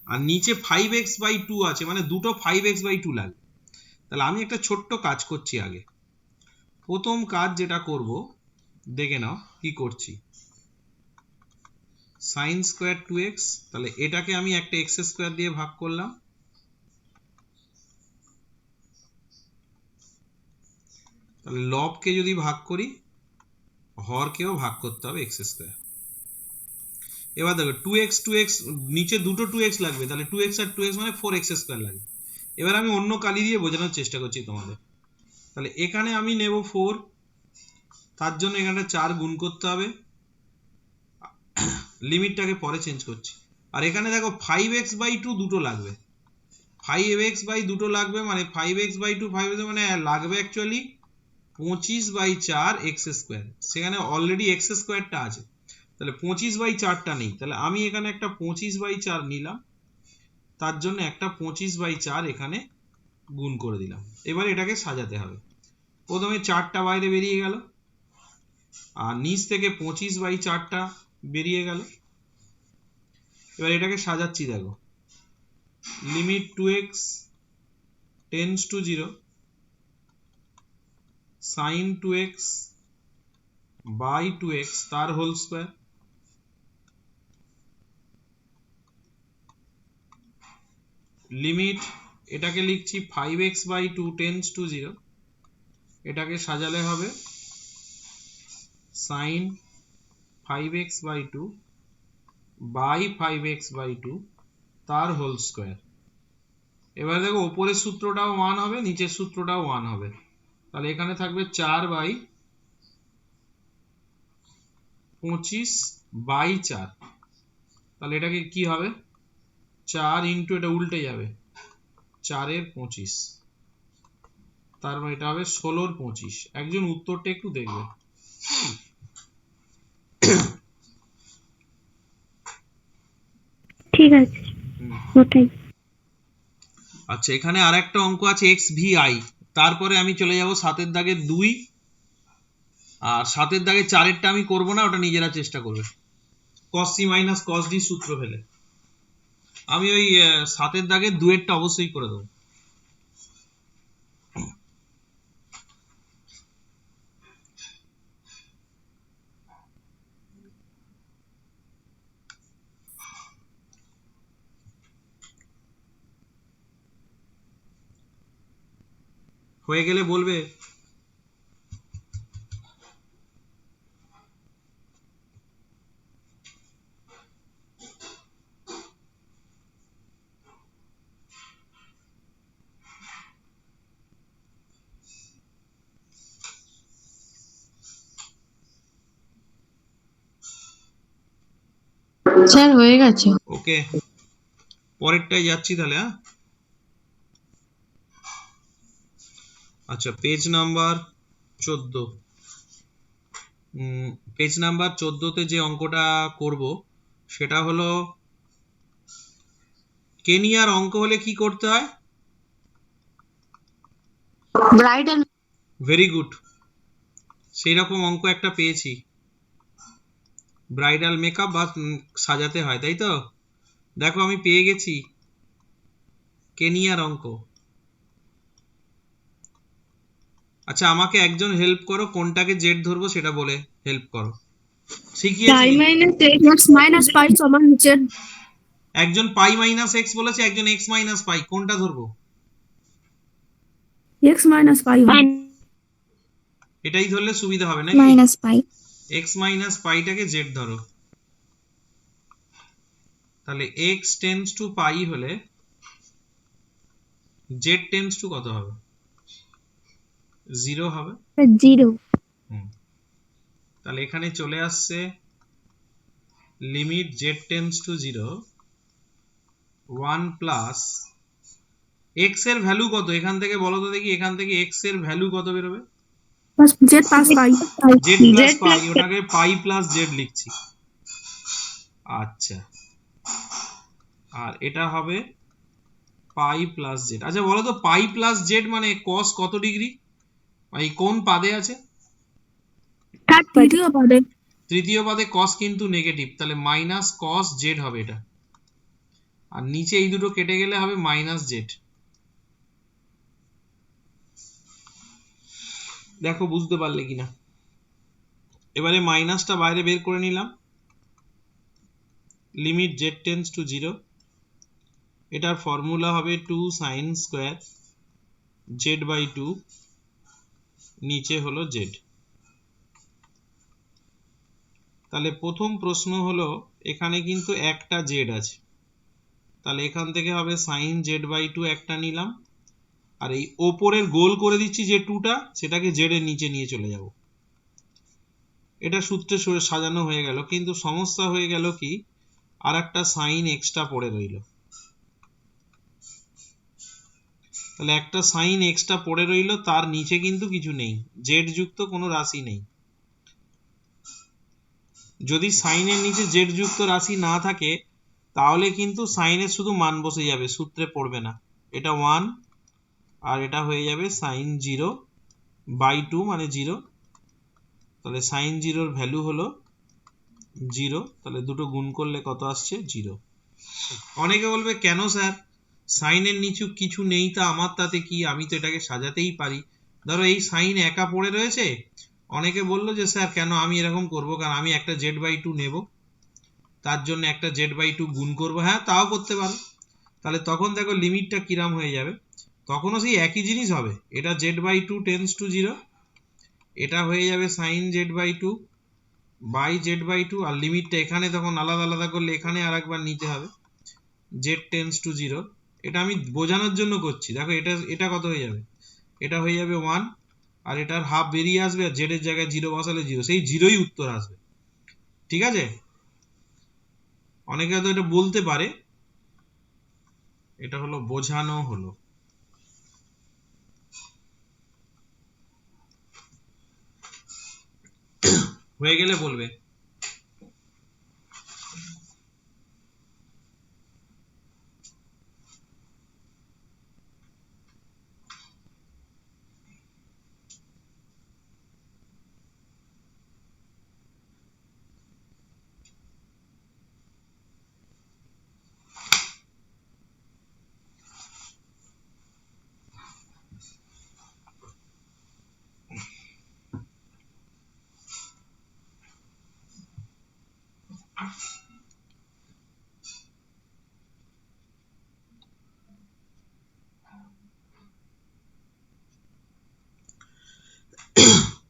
আর নিচে 5x/2 আছে মানে দুটো 5x/2 লাগবে। তাহলে আমি একটা ছোট্ট কাজ করছি আগে। প্রথম কাজ যেটা করব দেখে নাও কি করছি। sin স্কয়ার 2x, তাহলে এটাকে আমি একটা x স্কয়ার দিয়ে ভাগ করলাম। তাহলে লবকে যদি ভাগ করি হরকেও ভাগ করতে হবে x স্কয়ার। এবার দেখো 2x 2x নিচে দুটো 2x লাগবে তাহলে 2x আর 2x মানে 4x স্কয়ার লাগবে। এবার আমি অন্য কালি দিয়ে বোঝানোর চেষ্টা করছি তোমাদের। তাহলে এখানে আমি নেব 4, তার জন্য এখানে 4 গুণ করতে হবে, লিমিটটাকে পরে চেঞ্জ করছি। আর এখানে দেখো 5x/2 দুটো লাগবে, 5x/2 লাগবে মানে 5x/2 5 মানে লাগবে অ্যাকচুয়ালি 25/4 x স্কয়ার। সেখানে অলরেডি x স্কয়ারটা আছে, তাহলে 25/4টা নেই, তাহলে আমি এখানে একটা 25/4 নিলাম, তার জন্য একটা 25/4 এখানে গুণ করে দিলাম। এবার এটাকে সাজাতে হবে। প্রথমে 4টা বাইরে বেরিয়ে গেল আর নিচ থেকে 25/4টা বেরিয়ে গেল। এবার এটাকে সাজাচ্ছি দেখো, limit 2x tends to 0 sin 2x by 2x তার হোল স্কয়ার, লিমিট এটাকে লিখছি 5x/2 টেন্ডস টু 0, এটাকে সাজালে হবে sin 5x/2 by 5x/2 তার হোল স্কয়ার। এবার দেখো উপরের সূত্রটাও 1 হবে নিচের সূত্রটাও 1 হবে, তাহলে এখানে থাকবে 4/25/4, তাহলে এটাকে কি হবে 4 ইন্টু এটা উল্টে যাবে 4 এর 25, তার মানে এটা হবে 16 এর 25। একজন উত্তরটা একটু দেখবে। ঠিক আছে ওটাই। আচ্ছা এখানে আরেকটা অঙ্ক আছে xvi, তারপরে আমি চলে যাব 7 দাগে 2 আর 7 দাগে 4 আমি করব না, ওটা নিজেরা চেষ্টা করবে cos c minus cos d সূত্র ফেলে। আমি ওই 7 দাগে 2 অবশ্যই করে দেবো। হয়ে গেলে বলবে। স্যার হয়ে গেছে। ওকে পরেরটাই যাচ্ছি তাহলে। হ্যাঁ আচ্ছা পেজ নাম্বার 14, পেজ নাম্বার 14তে যে অঙ্কটা করব সেটা হলো কেনিয়ার অঙ্ক হলে কি করতে হয়? ব্রাইডাল। ভেরি গুড, সেই রকম অঙ্ক একটা পেয়েছি, ব্রাইডাল মেকআপ বা সাজাতে হয় তাই তো। দেখো আমি পেয়ে গেছি কেনিয়ার অঙ্ক। আচ্ছা আমাকে একজন হেল্প করো, কোনটাকে জেড ধরবো সেটা বলে হেল্প করো। শিখিয়েছি x minus pi সমান নিচের একজন পাই মাইনাস এক্স বলেছে, একজন এক্স মাইনাস পাই, কোনটা ধরবো? x minus pi এটাই ধরলে সুবিধা হবে নাকি? Minus pi. এক্স মাইনাস পাইটাকে জেড ধরো, তাহলে এক্স টেন্ডস টু পাই হলে জেড টেন্ডস টু কত হবে? 0 হবে। 0। তাহলে এখানে চলে আসছে limit Z tends to 0 1 plus x এর ভ্যালু কত এখান থেকে বলো তো দেখি, এখান থেকে এক্স এর ভ্যালু কত বেরোবে? z plus pi Z plus পাই, ওটাকে পাই প্লাস জেড লিখছি। আচ্ছা আর এটা হবে পাই প্লাস জেড। আচ্ছা বলো তো পাই প্লাস জেড মানে কস কত ডিগ্রি, এই কোন পাদে আছে? তৃতীয় পদে। তৃতীয় পদে কস কিন্তু নেগেটিভ, তাহলে মাইনাস কস জেড হবে এটা, আর নিচে এই দুটো কেটে গেলে হবে মাইনাস জেড। দেখো বুঝতে পারলে কিনা। এবারে মাইনাসটা বাইরে বের করে নিলাম, লিমিট জেড টেন্স টু 0, এটার ফর্মুলা হবে 2 sin স্কোয়ার জেড বাই 2, নিচে হলো জেড। তাহলে প্রথম প্রশ্ন হলো এখানে কিন্তু একটা জেড আছে, তাহলে এখান থেকে হবে সাইন জেড বাই 2 একটা নিলাম, আর এই ওপরের গোল করে দিচ্ছি যে 2টা, সেটাকে জেড এর নিচে নিয়ে চলে যাব। এটা সূত্রে সাজানো হয়ে গেল, কিন্তু সমস্যা হয়ে গেল কি আর একটা সাইন এক্সট্রা পড়ে রইল। তাহলে একটা সাইন এক্সট্রা পড়ে রইল, তার নিচে কিন্তু কিছু নেই, জেড যুক্ত কোনো রাশি নেই। যদি সাইনের নিচে জেড যুক্ত রাশি না থাকে তাহলে কিন্তু সাইনের শুধু মান বসে যাবে, সূত্রে পড়বে না। এটা 1 আর এটা হয়ে যাবে সাইন 0 বাই 2 মানে 0, তাহলে সাইন 0 ভ্যালু হলো 0, তাহলে দুটো গুণ করলে কত আসছে 0। অনেকে বলবে কেন স্যার সাইনের নিচে কিছু নেই, তা আমার তাতে কি, আমি তো এটাকে সাজাতেই পারি। ধরো এই সাইন একা পড়ে রয়েছে, অনেকে বললো যে স্যার কেন আমি এরকম করব, কারণ আমি একটা জেড বাই 2 নেব, তার জন্য একটা জেড বাই 2 গুণ করবো। হ্যাঁ তাও করতে পারো, তাহলে তখন দেখো লিমিটটা কিরাম হয়ে যাবে, তখনও সেই একই জিনিস হবে, এটা জেড বাই 2 টেন্স টু 0, এটা হয়ে যাবে sine z by 2 by z by 2, আর লিমিটটা এখানে তখন আলাদা আলাদা করলে এখানে আর একবার নিতে হবে জেড টেন্স টু 0। এটা আমি বোঝানোর জন্য করছি। দেখো এটা কত হয়ে যাবে, এটা হয়ে যাবে 1, আর এটার হাফ বেরিয়ে আসবে, আর জেড এর জায়গায় 0 বসালে 0, সেই 0ই উত্তর আসবে। ঠিক আছে, অনেকে তো এটা বলতে পারে, এটা হলো বোঝানো হলো। হয়ে গেলে বলবে।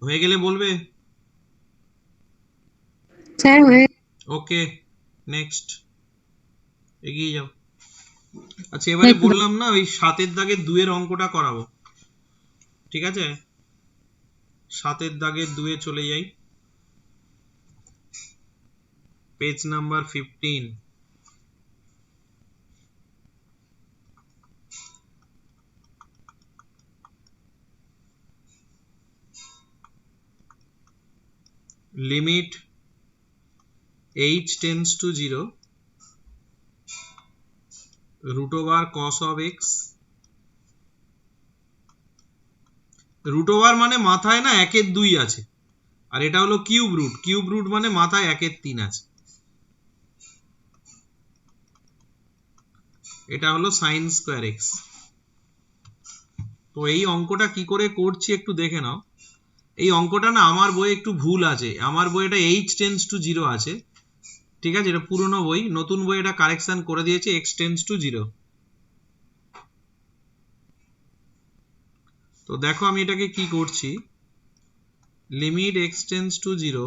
হয়ে গেলে বলবে। স্যার হয়ে ওকে নেক্সট, এগিয়ে যাও। আচ্ছা এবারে বললাম না ওই 7 দাগের 2 এর অঙ্কটা করাবো, ঠিক আছে? 7 দাগের 2 চলে যাই, page number 15। Limit h tends to 0 root over cos of x, root over মানে মাথায় না 1 এর 2 আছে, আর এটা হলো কিউব রুট মানে মাথায় 1 এর 3 আছে, এটা হলো sin স্কয়ার x। তো এই অঙ্কটা কি করে করছি একটু দেখে নাও। এই অঙ্কটা না আমার বইয়ে একটু ভুল আছে, আমার বইয়ে এটা h tends to 0 আছে, ঠিক আছে? এটা পুরনো বই, নতুন বই এটা কারেকশন করে দিয়েছে x tends to 0। তো দেখো আমি এটাকে কি করছি, লিমিট x tends to 0,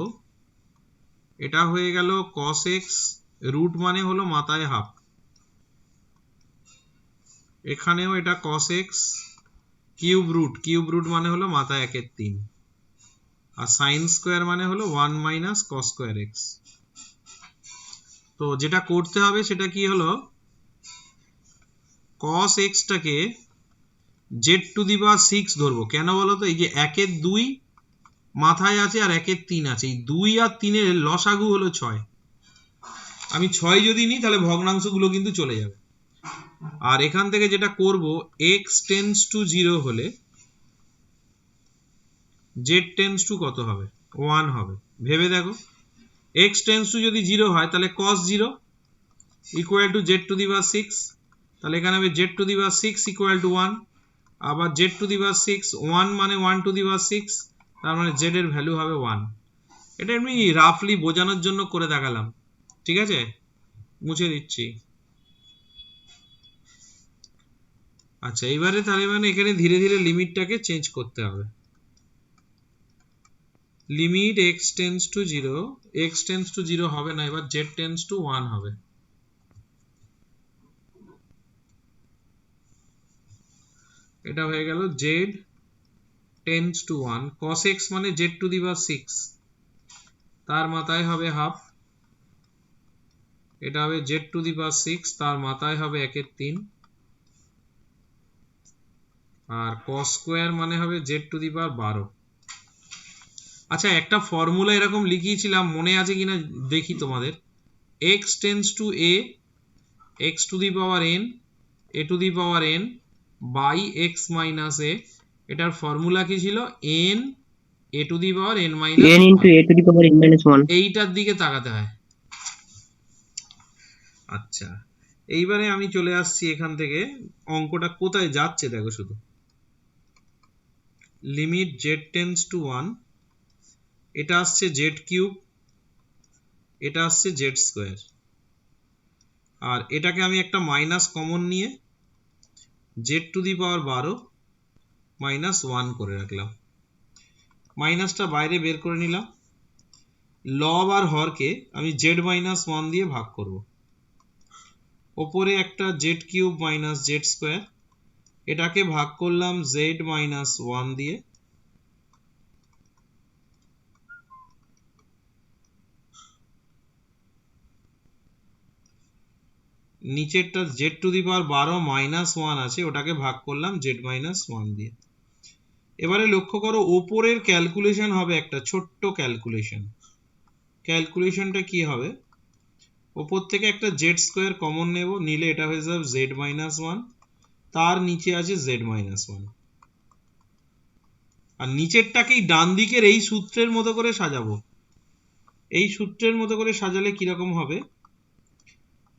এটা হয়ে গেল cos x, রুট মানে হলো মাথায় হাফ, এখানেও এটা cos x, কিউব রুট মানে হলো মাথায় 1 এর 3, আর sin স্কয়ার মানে হলো 1 মাইনাস cos স্কয়ার x। তো যেটা করতে হবে সেটা কি হলো, cos x টাকে z টু দি পাওয়ার 6 ধরবো। কেন বলো তো, এই যে 1 এর 2 মাথায় আছে আর 1 এর 3 আছে, এই 2 আর 3 এর লসাগু হলো 6। আমি 6 যদি নিই তাহলে ভগ্নাংশগুলো কিন্তু চলে যাবে। আর এখান থেকে যেটা করব x টেন্ডস টু 0 হলে z টেন্ডস টু কত হবে 1 হবে ভেবে দেখো x টেন্ডস টু যদি 0 হয় তাহলে cos 0 equal to z to the power 6 তাহলে এখানে হবে z to the power 6 equal to 1 আবার z টু দি পাওয়ার 6 1 মানে 1 টু দি পাওয়ার 6 তার মানে z এর ভ্যালু হবে 1 এটা আমি রাফলি বোঝানোর জন্য করে দেখালাম ঠিক আছে মুছে দিচ্ছি আচ্ছা এইবারে তাহলে মানে এখানে ধীরে ধীরে লিমিটটাকে চেঞ্জ করতে হবে limit x tends to 0 x tends to 0 হবে না এবার z টেন্ডস টু 1 হবে এটা হয়ে গেল z tends to 1 cos x মানে z টু দি পাওয়ার 6 তার মাথায় হবে হাফ এটা হবে z টু দি পাওয়ার 6 তার মাথায় হবে 1 এর 3 আর cos স্কয়ার মানে হবে z টু দি পাওয়ার 12 আচ্ছা একটা ফর্মুলা এরকম লিখিয়েছিলাম মনে আছে কিনা দেখি তোমাদের x tends to a x to the power n a to the power n by x minus a এটার ফর্মুলা কি ছিল n a to the power n minus n into a to the power n minus 1 এইটার দিকে তাকাতে হয় আচ্ছা এইবারে আমি চলে আসছি এখান থেকে অঙ্কটা কোথায় যাচ্ছে দেখো শুধু লিমিট z টেন্ডস টু 1 এটা আসছে z কিউব এটা আসছে z স্কয়ার আর এটাকে আমি একটা মাইনাস কমন নিয়ে z to the power 12 minus 1 করে রাখলাম মাইনাসটা বাইরে বের করে নিলাম লব আর হরকে আমি z মাইনাস 1 দিয়ে ভাগ করব উপরে একটা z cube minus z square এটাকে ভাগ করলাম z মাইনাস 1 দিয়ে নিচেরটা z to the power 12 minus 1 আছে ওটাকে ভাগ করলাম z মাইনাস 1 দিয়ে এবারে লক্ষ্য করো উপরের ক্যালকুলেশন হবে একটা ছোট্ট ক্যালকুলেশনটা কি হবে উপর থেকে একটা z স্কয়ার কমন নেব নিলে এটা হয়ে যাবে z মাইনাস 1 তার নিচে আছে z মাইনাস 1 আর নিচেরটাকেই ডান দিকের এই সূত্রের মতো করে সাজাবো এই সূত্রের মতো করে সাজালে কি রকম হবে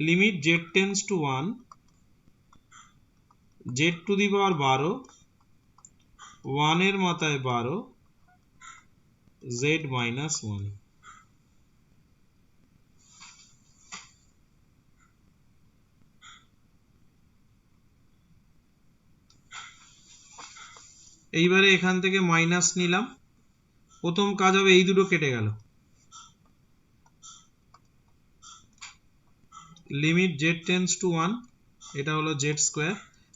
limit z tends to 1 z to the power 12 1 এর মাথায় 12 z মাইনাস 1 এইবারে এখান থেকে মাইনাস নিলাম প্রথম কাজ হবে এই দুটো কেটে গেল লিমিট z টেন্ডস টু 1 এটা হলো z স্কয়ার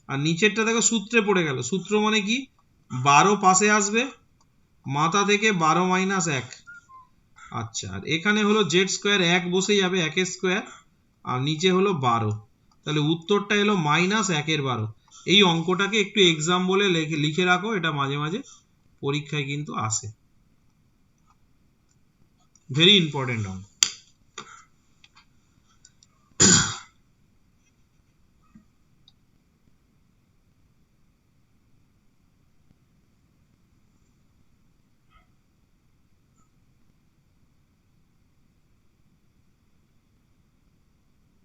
আর নিচেরটা দেখো সূত্রে পড়ে গেল সূত্র মানে কি 12 পাশে আসবে মাথা থেকে 12 মাইনাস 1 আচ্ছা আর এখানে হলো z স্কয়ার 1 বসে যাবে 1 এর স্কয়ার আর নিচে হলো 12 তাহলে উত্তরটা এলো মাইনাস 1 এর 12 এই অঙ্কটাকে একটু এক্সাম বলে লিখে রাখো এটা মাঝে মাঝে পরীক্ষায় কিন্তু আসে ভেরি ইম্পর্টেন্ট অঙ্ক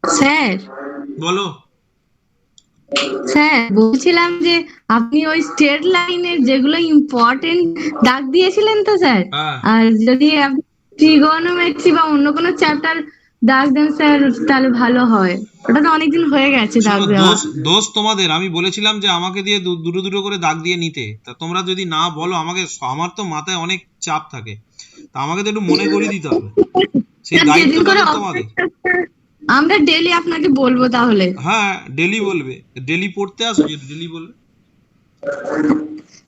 স্যার বলো স্যার বলছিলাম যে আপনি ওই স্ট্রেট লাইনের যেগুলো ইম্পর্টেন্ট দাগ দিয়েছিলেন তো স্যার হ্যাঁ আর যদি আপনি ট্রিগোনোমেট্রি বা অন্য কোনো চ্যাপ্টার দাগ দেন স্যার তাহলে ভালো হয় ওটা তো অনেকদিন হয়ে গেছে দাগ শোনো, দেওয়া দোষ তোমাদের আমি বলেছিলাম যে আমাকে দিয়ে দুটো দুটো করে দাগ দিয়ে নিতে তা তোমরা যদি না বলো আমাকে আমার তো মাথায় অনেক চাপ থাকে তা আমাকে তো একটু মনে করিয়ে দিতে হবে সেই যেদিন দায়িত্বটা করে তো তোমাদের আমরা ডেলি আপনাকে বলবো তাহলে হ্যাঁ ডেলি বলবে ডেলি পড়তে আসো যে ডেলি বলবে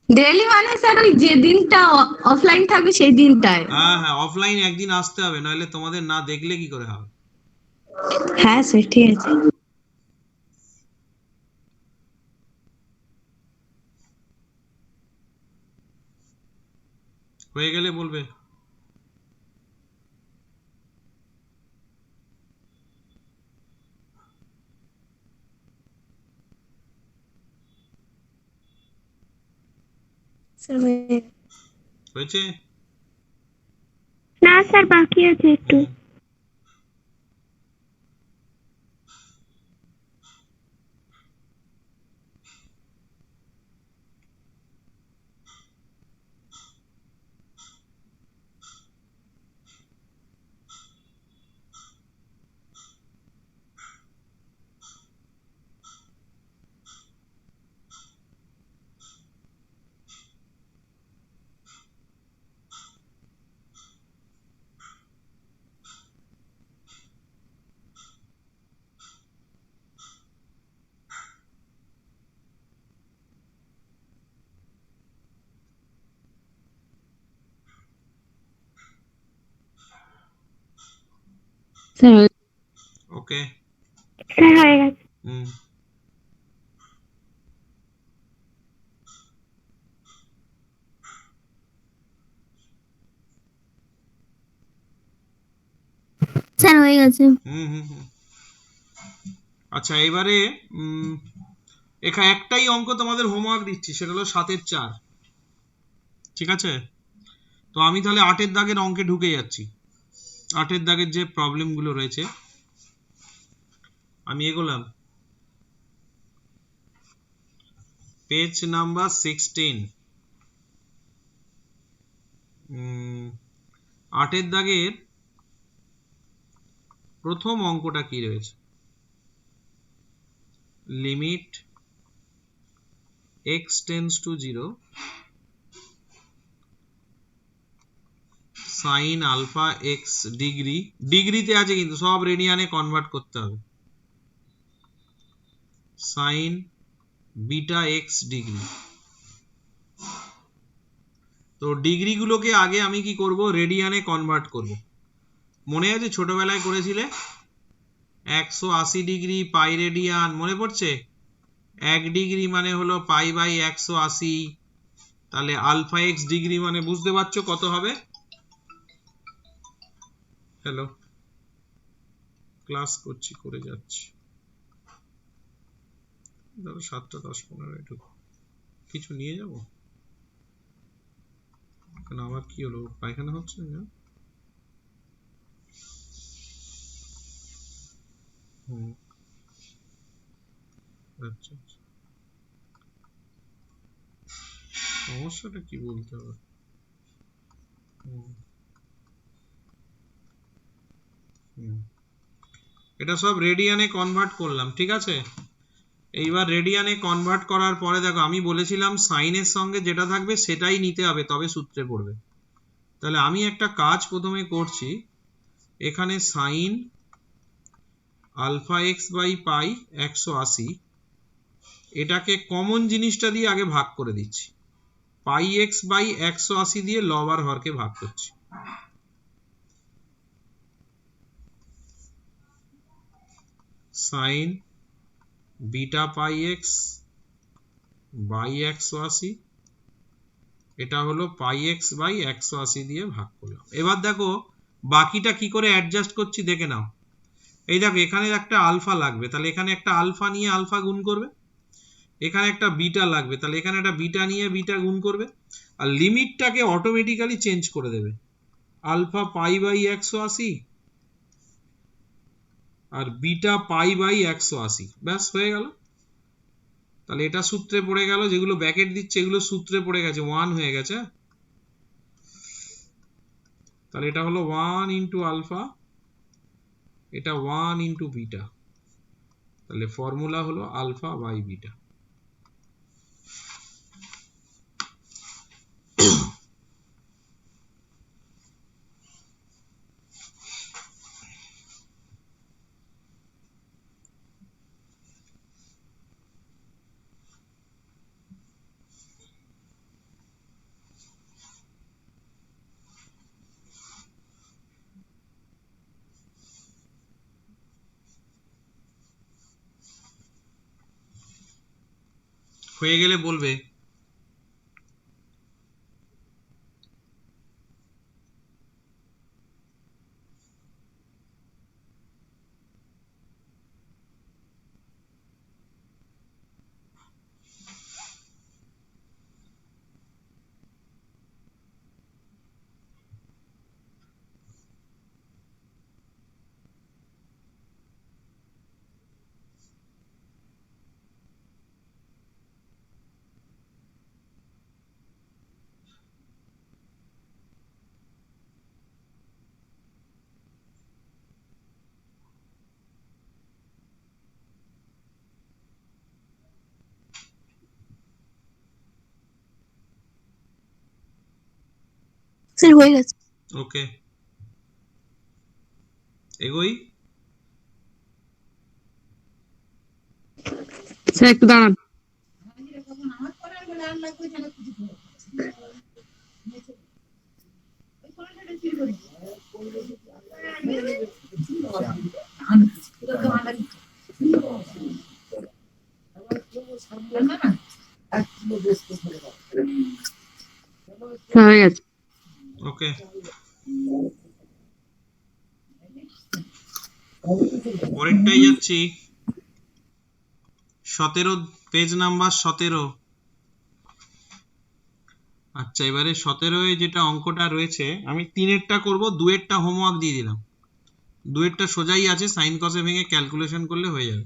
ডেলি মানে স্যার ওই যে দিনটা অফলাইন থাকবে সেই দিনটায় হ্যাঁ হ্যাঁ অফলাইন একদিন আসতে হবে নাহলে তোমাদের না দেখলে কি করে হবে হ্যাঁ স্যার ঠিক আছে হয়ে গেলে বলবে স্যার হয়ে গেছে। হয়েছে? না স্যার বাকি আছে একটু। হুম। Sir okay. স্যার হয়ে গেছে। হুম। স্যার হয়ে গেছে। হুম হুম হুম। আচ্ছা এবারে এখানে একটাই অঙ্ক তোমাদের হোমওয়ার্ক দিচ্ছি, সেটা হলো 7-এর 4। ঠিক আছে? তো আমি তাহলে 8-এর দাগের অঙ্কে ঢুকে যাচ্ছি। 8-এর দাগের যে প্রবলেম গুলো রয়েছে আমি এগোলাম। Page number 16। 8-এর দাগের প্রথম অঙ্কটা কি রয়েছে? Limit x tends to 0 sine alpha x degree, ডিগ্রিতে আছে কিন্তু সব রেডিয়ানে কনভার্ট করতে হবে, সাইন বিটা এক্স ডিগ্রি। তো ডিগ্রি গুলোকে আগে আমি কি করব, রেডিয়ানে কনভার্ট করব। মনে আছে ছোটবেলায় করেছিলে 180 ডিগ্রি পাই রেডিয়ান, মনে পড়ছে? 1 ডিগ্রি মানে হলো পাই বাই 180, তাহলে আলফা এক্স ডিগ্রি মানে বুঝতে পারছো কত হবে? হ্যালো, ক্লাস করছি করে যাচ্ছি, ধরো 7:10-15 একটু কিছু নিয়ে যাব। এখন আবার কি হলো, পায়খানা হচ্ছে না? হুম, আচ্ছা আচ্ছা, সমস্যাটা কি বলতে হবে? হুম, হুম। এটা সব রেডিয়ানে কনভার্ট করলাম, ঠিক আছে? এইবার রেডিয়ানে কনভার্ট করার পরে দেখো আমি বলেছিলাম সাইনের সঙ্গে যেটা থাকবে সেটাই নিতে হবে, তবে সূত্রে পড়বে। তাহলে আমি একটা কাজ প্রথমে করছি, এখানে sine alpha x by pi 180, এটাকে কমন জিনিসটা দিয়ে আগে ভাগ করে দিচ্ছি। পাই এক্স বাই 180 দিয়ে লব আর হরকে ভাগ করছি। Sine beta pi x by 180, এটা হলো পাই এক্স বাই 180 দিয়ে ভাগ করলাম। এবার দেখো বাকিটা কি করে অ্যাডজাস্ট করছি দেখে নাও। এই দেখো এখানে একটা আলফা লাগবে, তাহলে এখানে একটা আলফা নিয়ে আলফা গুণ করবে। এখানে একটা বিটা লাগবে, তাহলে এখানে একটা বিটা নিয়ে বিটা গুণ করবে। আর লিমিটটাকে অটোমেটিক্যালি চেঞ্জ করে দেবে, আলফা পাই বাই 180 আর বিটা পাই বাই 180, ব্যাস হয়ে গেল। তাহলে এটা সূত্রে পড়ে গেল, যেগুলো ব্র্যাকেট দিচ্ছে এগুলো সূত্রে পড়ে গেছে, 1 হয়ে গেছে। তাহলে এটা হলো 1 ইন্টু আলফা, এটা 1 ইন্টু বিটা, তাহলে ফর্মুলা হলো আলফা বাই বিটা। হয়ে গেলে বলবে। স্যার হয়ে গেছে। ওকে, এগোই। স্যার একটু দাঁড়ান। হয়ে গেছে। ওকে, পরেরটাই যাচ্ছি। 17, পেজ নাম্বার 17। আচ্ছা, এবারে 17 যেটা অঙ্কটা রয়েছে, আমি 3-এরটা করব, 2-এরটা হোমওয়ার্ক দিয়ে দিলাম। 2-এরটা সোজাই আছে, সাইন কসে ভেঙে ক্যালকুলেশন করলে হয়ে যাবে।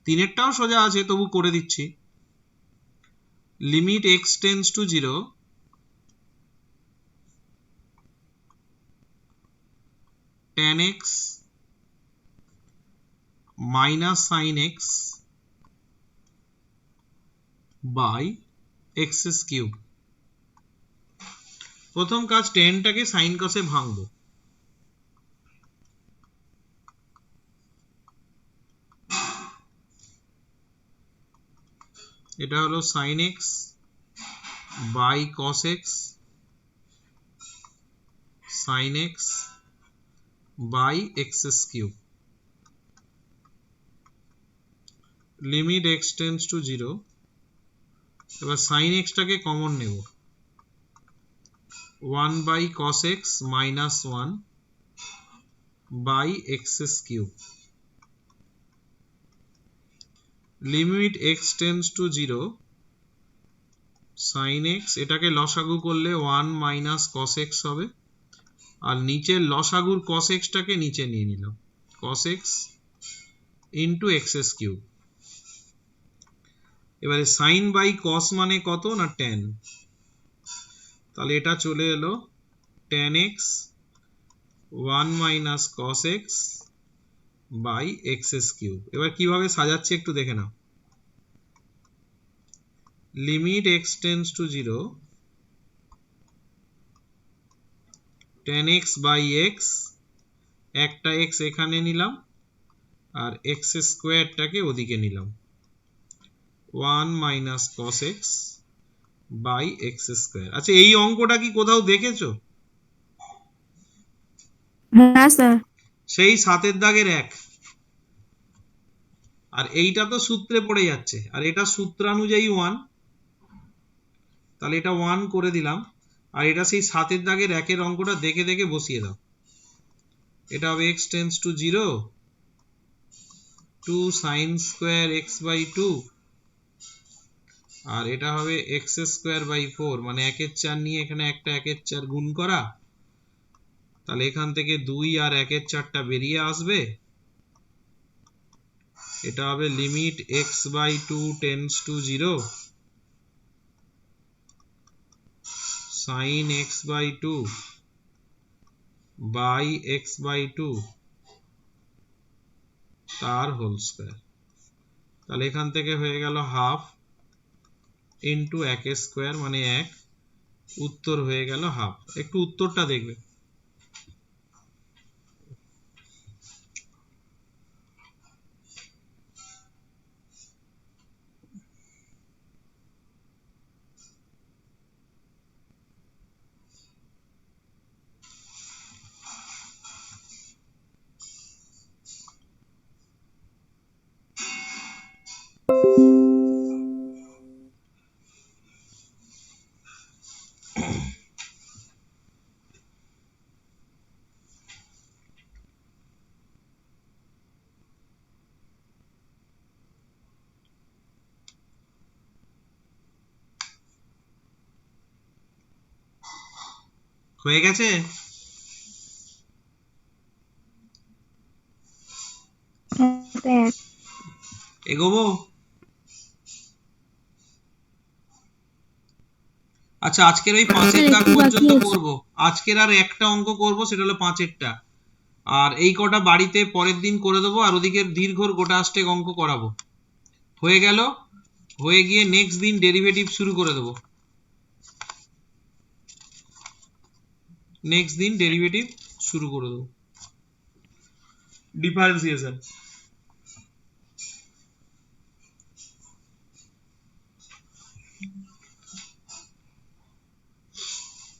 3-এরটাও সোজা আছে, তবু করে দিচ্ছি। Limit x tends to 0, tan x minus sin x by x cube. প্রথম কাজ, টেনটাকে সাইন কসে ভাঙবো। এটা হলো sin x by cos x sin x by x cube. Limit x tends to 0, এবার sin x টাকে কমন নেব। 1 by cos x minus 1 by x cube. Limit x tends to 0, sin x, এটাকে লসাগু করলে 1 minus cos x হবে, আর নিচের লসাগুর cos x টাকে নিচে নিয়ে নিলাম, cos x into x cube. এবারে sin by cos মানে কত না tan, তাহলে এটা চলে এলো tan x 1 minus cos x by x cube. এবার কিভাবে সাজাচ্ছি একটু দেখে নাও। Limit x tends to 0, tan x by x, একটা x এখানে নিলাম আর x স্কোয়ারটাকে ওদিকে নিলাম, 1 minus cos x by x square. আচ্ছা, এই অঙ্কটা কি কোথাও দেখেছো? হ্যাঁ স্যার। সেই 7-এর দাগের 1, আর এইটা তো সূত্রে পড়ে যাচ্ছে, আর এটা সূত্রানুযায়ী 1, তাহলে এটা 1 করে দিলাম, আর এটা সেই 7-এর দাগের 1-এর অঙ্কটা দেখে দেখে বসিয়ে দাও। এটা হবে x tends to 0, 2 sin square x by 2, আর এটা হবে x স্কোয়ার বাই 4, মানে 1-এর 4 নিয়ে এখানে একটা 1-এর 4 গুণ করা, তাহলে এখান থেকে 2 আর 1-এর 4টা বেরিয়ে আসবে। এটা হবে limit x by 2 tends to 0, sin x by 2 by x by 2 তার হোল স্কোয়ার। তাহলে এখান থেকে হয়ে গেল হাফ ইন্টু 1 স্কোয়ার মানে 1, উত্তর হয়ে গেল হাফ। একটু উত্তরটা দেখবে। হয়ে গেছে? এগোবো? আচ্ছা, আজকের ওই 5-এর দাগ পর্যন্ত করব। আজকের আর একটা অঙ্ক করব, সেটা হলো 5-এরটা, আর এই কটা বাড়িতে পরের দিন করে দেবো, আর ওদিকে দীর্ঘর গোটা আষ্টেক অঙ্ক করাবো। হয়ে গেল, হয়ে গিয়ে নেক্সট দিন ডেরিভেটিভ শুরু করে দেবো। নেক্সট দিন ডেরিভেটিভ শুরু করে দেবো, ডিফারেন্সিয়েশন।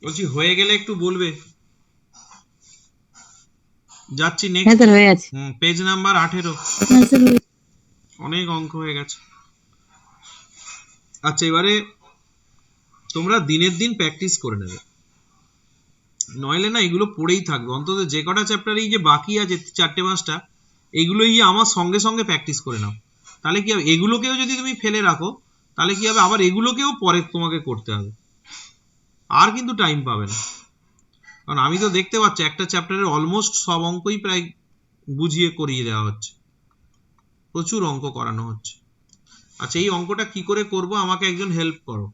বলছি হয়ে গেলে একটু বলবে। যাচ্ছি হ্যাঁ নেক্সট, স্যার হয়ে আছে। Page number 18। হ্যাঁ স্যার অনেক অঙ্ক হয়ে গেছে। আচ্ছা এবারে তোমরা দিনের দিন প্র্যাকটিস করে নেবে, নইলে না এগুলো পড়েই থাকবে। অন্তত যে কটা চ্যাপ্টার এই যে বাকি আছে 4-5টা, এগুলোই আমার সঙ্গে সঙ্গে প্র্যাকটিস করে নাও। তাহলে কি হবে, এগুলোকেও যদি তুমি ফেলে রাখো তাহলে কি হবে, আবার এগুলোকেও পরে তোমাকে করতে হবে, আর কিন্তু টাইম পাবে না। কারণ আমি তো দেখতে পাচ্ছি একটা চ্যাপ্টারের অলমোস্ট সব অঙ্কই প্রায় বুঝিয়ে করিয়ে দেওয়া হচ্ছে, প্রচুর অঙ্ক করানো হচ্ছে। আচ্ছা এই অঙ্কটা কি করে করব, আমাকে একজন হেল্প করো।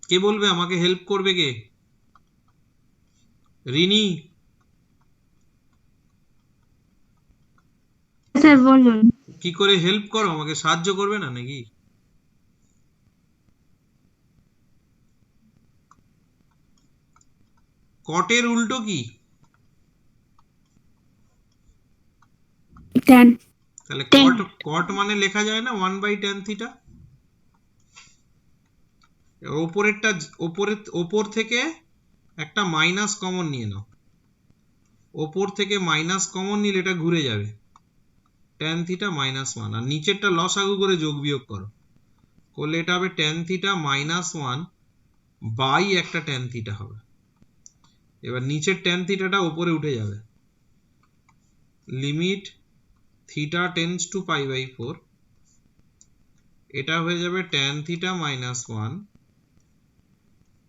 কে বলবে আমাকে হেল্প করবে কে? রিনি, স্যার বলুন। কি করে হেল্প করো, আমাকে সাহায্য করবে না নাকি? কটের উল্টো কি? Tan. তাহলে Tan. কট মানে লেখা যায় না 1/tan থিটা। ওপরেরটা ওপর থেকে একটা মাইনাস কমন নিয়ে নাও, ওপর থেকে মাইনাস কমন নিলে এটা ঘুরে যাবে, tan থিটা -1, আর নিচেরটা লসাগু করে যোগ বিয়োগ করো, করলে এটা হবে tan থিটা -1 বাই একটা tan থিটা হবে। এবার নিচের tan থিটাটা উপরে উঠে যাবে, লিমিট থিটা টেন্ডস টু π/4, এটা হয়ে যাবে tan theta -1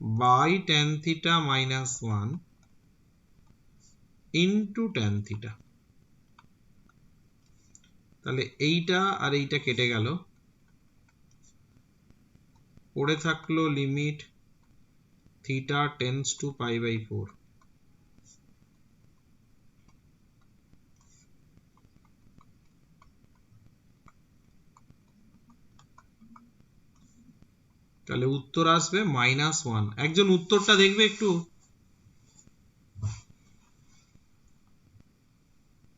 by tan theta -1 into tan theta. তাহলে এইটা আর এইটা কেটে গেল, পড়ে থাকলো লিমিট থিটা টেন্ডস টু π/4। তাহলে উত্তর আসবে -1। একজন উত্তরটা দেখবে একটু,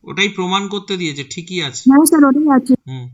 ওটাই প্রমাণ করতে দিয়েছে, ঠিকই আছে। হ্যাঁ স্যার ওটাই আছে। হুম